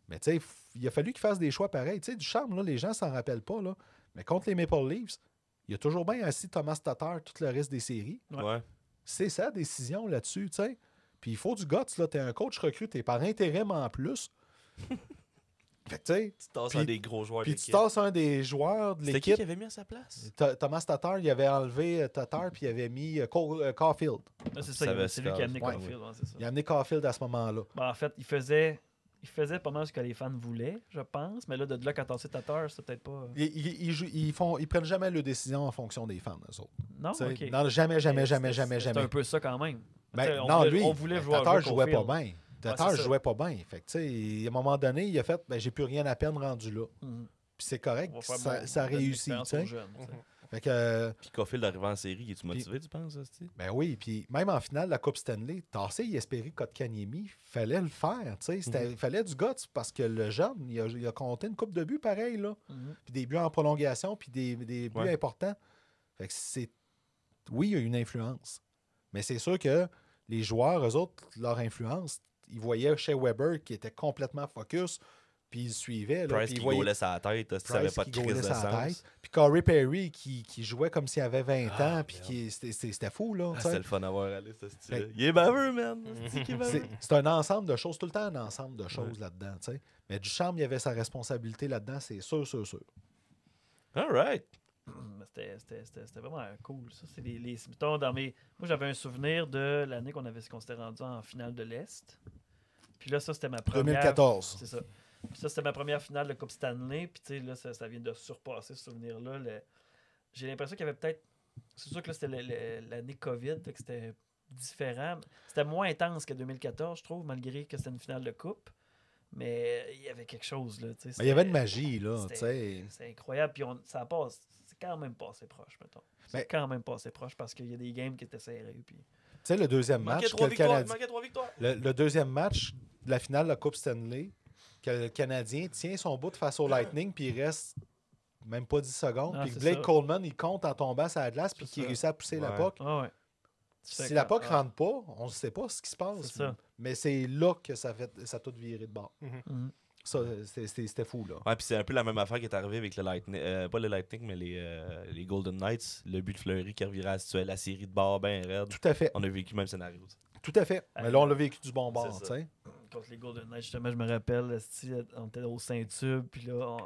Mais tu sais, il a fallu qu'il fasse des choix pareils. Tu sais, Ducharme, là, les gens s'en rappellent pas. Là. Mais contre les Maple Leafs, il a toujours bien assis Thomas Tatar tout le reste des séries. Ouais. C'est sa décision là-dessus, tu sais. Puis il faut du guts, là. T'es un coach recru, t'es par intérim en plus. Fait que, tu sais, Tu tasses Puis- un des gros joueurs puis de tu l'équipe. tasses un des joueurs de C'était qui l'équipe. avait mis à sa place? Thomas Tatar, il avait enlevé Tatar, puis il avait mis Caulfield. Ah, c'est Ça ça, va c'est se lui qui a amené faire. Caulfield, ouais, c'est ça. Il a amené Caulfield à ce moment-là. Ben, en fait, il faisait pas mal ce que les fans voulaient, je pense. Mais là, de là, quand on s'est Tatar, c'est peut-être pas. Ils prennent jamais leurs décisions en fonction des fans, eux autres. Non, Tu sais, ok. Non, jamais, jamais, Mais jamais, c'est- jamais, C'est jamais. un peu ça quand même. Ben, Tu sais, non, voulait- lui, on voulait jouer Tatar jouer jouait pas Caulfield. bien. Tatar c'est ça. jouait pas bien. Fait que, tu sais, à un moment donné, il a fait, ben, j'ai plus rien à peine rendu là. Mhm. Puis c'est correct, On va faire ça donner réussit, tu l'expérience sais. aux jeunes, tu sais. Fait que, Puis Caulfield arrivé en série, il est-tu motivé, tu penses, hostie? ben oui, puis même en finale de la Coupe Stanley, tasser et espérer Kotkaniemi, fallait le faire, tu sais. Il fallait du guts parce que le jeune, il a compté une coupe de buts pareil, là. Mhm. Puis des buts en prolongation, puis des buts Ouais. importants. Fait que c'est oui, il y a une influence. Mais c'est sûr que les joueurs, eux autres, leur influence, ils voyaient chez Weber qui était complètement focus, puis ils suivaient. Là, Price puis ils qui voyaient gaulait sa tête, ça avait Price pas de qui crise de gaulait sa sens. tête. Puis Corey Perry qui jouait comme s'il avait 20 Ah, ans, puis merde. c'était fou, là. Ah, tu sais. c'était le fun à voir aller, ce style. Fait- Il est baveux, man. C'est qu'il est baveux. C'est un ensemble de choses, tout le temps un ensemble de choses là-dedans. Tu sais. Mais Ducharme, il y avait sa responsabilité là-dedans, c'est sûr. All right. C'était vraiment cool. Ça, c'est mettons, moi, j'avais un souvenir de l'année qu'on s'était rendu en finale de l'Est. Puis là, ça, c'était ma première. 2014. C'est ça. Puis ça, c'était ma première finale de Coupe Stanley. Puis tu sais, là, ça vient de surpasser ce souvenir-là. J'ai l'impression qu'il y avait peut-être. C'est sûr que là, c'était l'année COVID, fait que c'était différent. C'était moins intense que 2014, je trouve, malgré que c'était une finale de Coupe. Mais il y avait quelque chose, là. Mais il y avait une magie, là. tu c'était- sais. C'est incroyable. Puis c'est quand même passé proche, mettons. C'est Mais- quand même passé proche parce qu'il y a des games qui étaient serrés. Puis... Tu sais, le deuxième Il match manquait que 3 le victoires. Canadien. Il manquait 3 victoires. Le deuxième match de la finale de la Coupe Stanley, que le Canadien tient son bout face au Lightning, puis il reste même pas 10 secondes. Ah, Puis c'est Blake ça. Coleman, il compte en tombant sur la glace, puis C'est qu'il ça. réussit à pousser la Ouais. puck. Ah ouais. Si la puck rentre pas, on ne sait pas ce qui se passe. C'est ça. Mais c'est là que ça a tout viré de bord. Mhm. Ça, c'était fou, là. Ouais, puis c'est un peu la même affaire qui est arrivée avec le Lightning. Pas le Lightning, mais les Golden Knights. Le but de Fleury qui revirait à la série de bord bien raide. Tout à fait. On a vécu le même scénario. Tout à fait. Mais là, on l'a vécu du bon bord, C'est tu ça. sais. Contre les Golden Knights, justement, je me rappelle, esti, on était au Saint-Tube, puis là,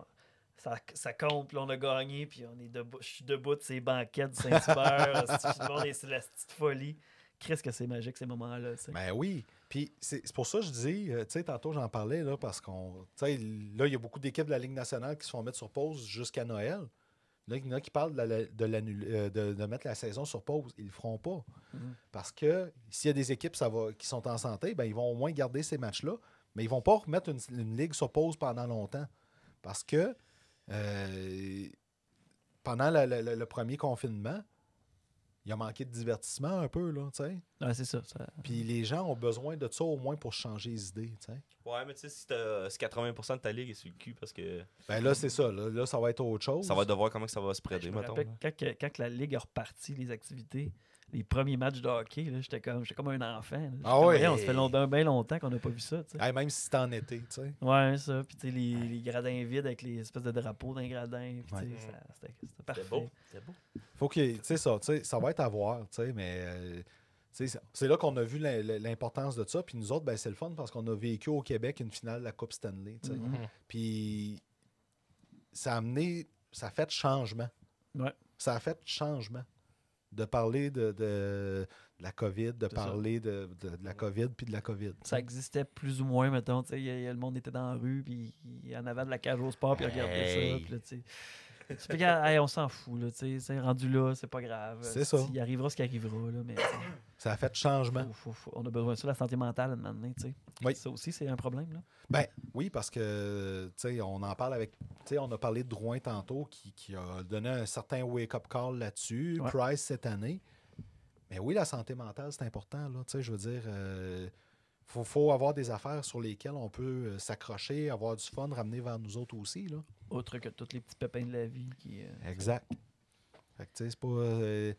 ça compte, puis là, on a gagné, puis on est debout, je suis debout de ces banquettes du Saint-Hubert, esti, puis tout le monde est sur la petite folie. Qu'est-ce que c'est magique, ces moments-là, tu sais. Ben oui. Puis c'est pour ça que je dis, tu sais, tantôt j'en parlais, là, parce qu'on. Tu sais, là, il y a beaucoup d'équipes de la Ligue nationale qui se font mettre sur pause jusqu'à Noël. Là, il y en a qui parlent de mettre la saison sur pause. Ils le feront pas. Mhm. Parce que s'il y a des équipes qui sont en santé, ben, ils vont au moins garder ces matchs-là. Mais ils vont pas remettre une ligue sur pause pendant longtemps. Parce que pendant le premier confinement, il a manqué de divertissement un peu, là, tu sais. Ouais, c'est ça. Puis les gens ont besoin de ça au moins pour changer les idées, tu sais. Ouais, mais tu sais, si 80% de ta ligue est sur le cul, parce que Ben là, c'est ça. Là, ça va être autre chose. ça va devoir comment que ça va se Je spreader, me mettons. rappelle quand la Ligue a reparti les activités, les premiers matchs de hockey, là, j'étais comme un enfant. Là. J'étais Ah comme, ouais. Voyons, ça fait bien longtemps qu'on n'a pas vu ça, tu sais. Hey, même si c'est en été, tu sais. Ouais, ça. Puis, tu sais, les gradins vides avec les espèces de drapeaux dans les gradins. Puis, tu sais, Ouais. c'était parfait. C'est beau. C'est beau. Faut que, tu sais, ça va être à voir, tu sais, mais tu sais, c'est là qu'on a vu l'importance de ça. Puis nous autres, ben, c'est le fun parce qu'on a vécu au Québec une finale de la Coupe Stanley, tu sais. Mhm. Puis ça a fait changement. Ouais. Ça a fait changement. De parler de la COVID, de C'est parler de la COVID puis de la COVID. Ça existait plus ou moins, mettons. Tu sais, le monde était dans la rue, puis il y en avait de la cage au sport, puis il regardait Hey. ça. Puis là, tu sais. Tu fais que, hey, on s'en fout, là, tu sais, c'est rendu là, c'est pas grave. C'est ça. Il arrivera ce qui arrivera, là, mais tu sais, Ça a fait changement. on a besoin de ça, la santé mentale, à un moment donné, tu sais. Oui. Ça aussi, c'est un problème, là. Ben oui, parce que tu sais, on en parle avec. Tu sais, on a parlé de Drouin tantôt qui a donné un certain wake-up call là-dessus. Ouais. Price cette année. Mais oui, la santé mentale, c'est important. Là, tu sais, je veux dire, faut avoir des affaires sur lesquelles on peut s'accrocher, avoir du fun, ramener vers nous autres aussi. Là. Autre que tous les petits pépins de la vie qui. Exact. Fait que tu sais, c'est pas.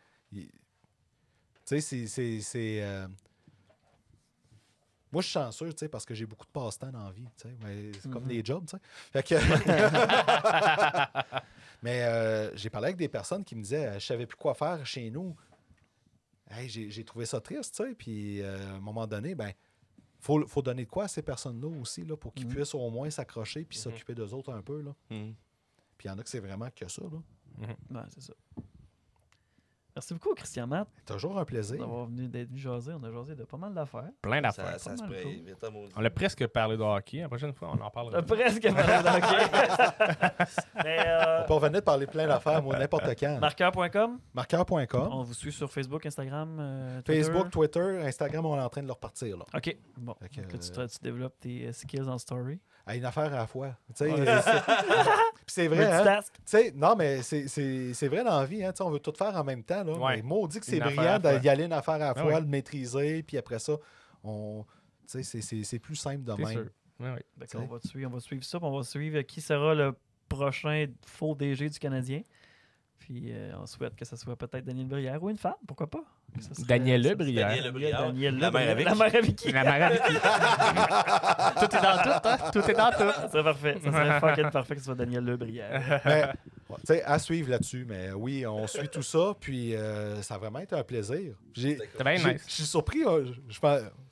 Tu sais, c'est. Moi, je suis chanceux, tu sais, parce que j'ai beaucoup de passe-temps dans la vie, tu sais. Mais c'est comme Mhm. des jobs, tu sais. Fait que... Mais j'ai parlé avec des personnes qui me disaient, je savais plus quoi faire chez nous. Hey, j'ai trouvé ça triste, tu sais. Puis à un moment donné, ben, faut donner de quoi à ces personnes-là aussi, là, pour qu'ils Mhm. puissent au moins s'accrocher puis Mhm. s'occuper d'eux autres un peu, là. Mhm. Puis il y en a que c'est vraiment que ça, là. Ouais, c'est ça. Merci beaucoup, Christian Matt, Toujours un plaisir. d'être venu jaser. On a jasé de pas mal d'affaires. Plein d'affaires. Ça se Pas mal paye cool. vite à maudit. On a presque parlé de hockey. La prochaine fois, on en parlera. Presque parlé d'hockey. Mais On peut revenir de parler plein d'affaires, moi, n'importe quand. marqueur.com, Marqueur.com. on vous suit sur Facebook, Instagram, Twitter. Facebook, Twitter, Instagram, on est en train de le repartir. Là. OK. Bon. Fait que, Donc là, tu développes tes skills en story. À une affaire à la fois. Tu sais, Ouais. puis c'est vrai, hein? Multitask. Tu sais, non, mais c'est vrai dans la vie. Hein? Tu sais, on veut tout faire en même temps. Là. Ouais. Mais maudit que c'est Une affaire brillant à la fois. d'y aller une affaire à la Ah fois, oui. de maîtriser, puis après ça, tu sais, c'est plus simple de C'est même. sûr. Oui, oui. Fait T'sais. qu'on va suivre ça, puis on va suivre qui sera le prochain faux DG du Canadien. Puis on souhaite que ce soit peut-être Daniel Brière ou une femme, pourquoi pas? Que ce serait- Daniel ça- Brière. Daniel Brière. Daniel La mère avec. La mère avec qui? La mère avec qui? Tout est dans tout, hein? Tout est dans tout. Ça serait parfait. Ça serait fucking parfait que ce soit Daniel Le Brière. Mais, tu sais, à suivre là-dessus. Mais oui, on suit tout ça. Puis ça a vraiment été un plaisir. C'est bien nice. Je suis surpris. Tu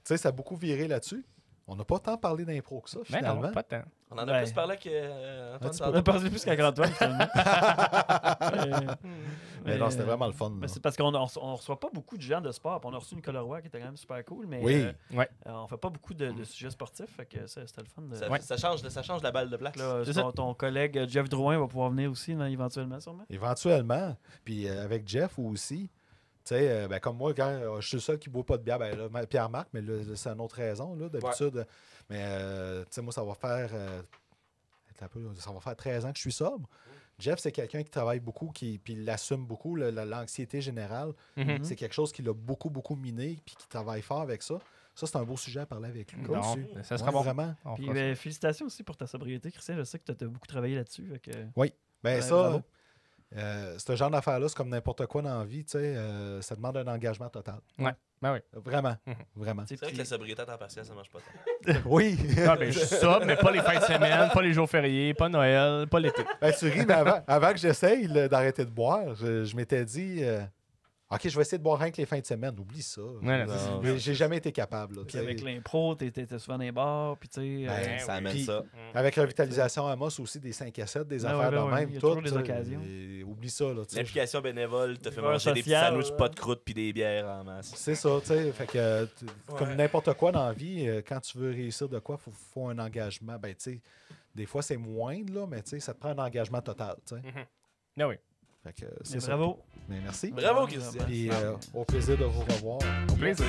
sais, ça a beaucoup viré là-dessus. On n'a pas tant parlé d'impro que ça, Mais finalement. non, pas tant. On en a Ouais. plus parlé que Antoine petit On tantôt. a parlé plus qu'Antoine, finalement. Mais non, c'était vraiment le fun. Mais là. c'est parce qu'on on reçoit pas beaucoup de gens de sport. Puis on a reçu Nicolas Roy qui était quand même super cool. Mais Oui. on fait pas beaucoup de sujets sportifs. Fait que c'était le fun. De... Ça change la balle de place. Là, C'est ça. ton collègue Jeff Drouin va pouvoir venir aussi là, éventuellement, sûrement. Éventuellement. Puis avec Jeff aussi. Tu sais, ben, comme moi, quand je suis le seul qui ne boit pas de bière, ben, là, Pierre-Marc, mais là, c'est une autre raison, là, d'habitude. Mais, tu sais, moi, ça va faire 13 ans que je suis sobre. Jeff, c'est quelqu'un qui travaille beaucoup, puis il l'assume beaucoup, l'anxiété générale. Mhm. C'est quelque chose qui l'a beaucoup, beaucoup miné, puis qui travaille fort avec ça. Ça, c'est un beau sujet à parler avec lui. Bon, là-dessus. ça sera Ouais, bon. Vraiment. On Puis fera ça. félicitations aussi pour ta sobriété, Christian. Je sais que tu as beaucoup travaillé là-dessus. Fait que... Ben, Ouais, ça, bravo. ce genre d'affaires-là, c'est comme n'importe quoi dans la vie, tu sais, ça demande un engagement total. Ouais. Ben oui. Vraiment, Mhm. vraiment. Tu sais, C'est vrai puis- que la sobriété à temps partiel, ça marche pas tant. Oui. Ah, ben, je suis sobre, mais pas les fins de semaine, pas les jours fériés, pas Noël, pas l'été. Ben, tu ris, mais avant que j'essaye d'arrêter de boire, je m'étais dit OK, je vais essayer de boire rien que les fins de semaine. Oublie ça. Ouais, non, Mais j'ai jamais été capable. là, Puis tu sais. avec l'impro, t'étais souvent dans les bars, puis tu sais... Ben, Ça oui. amène Puis- ça. Avec Revitalisation Amos aussi, des 5 à 7, des Ben affaires ouais, de ben ouais, même. il y a tout, toujours des tu sais, occasions. et oublie ça. Là, tu sais. L'implication bénévole te fait L'humeur manger des petits sociale, sandwichs, là. pas de croûte puis des bières en masse. C'est ça, tu sais. Fait que, comme n'importe quoi dans la vie, quand tu veux réussir de quoi, il faut un engagement. Ben, tu sais, des fois, c'est moindre, là, mais tu sais, ça te prend un engagement total, tu sais. Ah oui. Fait que Mais c'est ça. bravo. Mais merci. Bravo, Christian. Puis au plaisir de vous revoir. Au plaisir.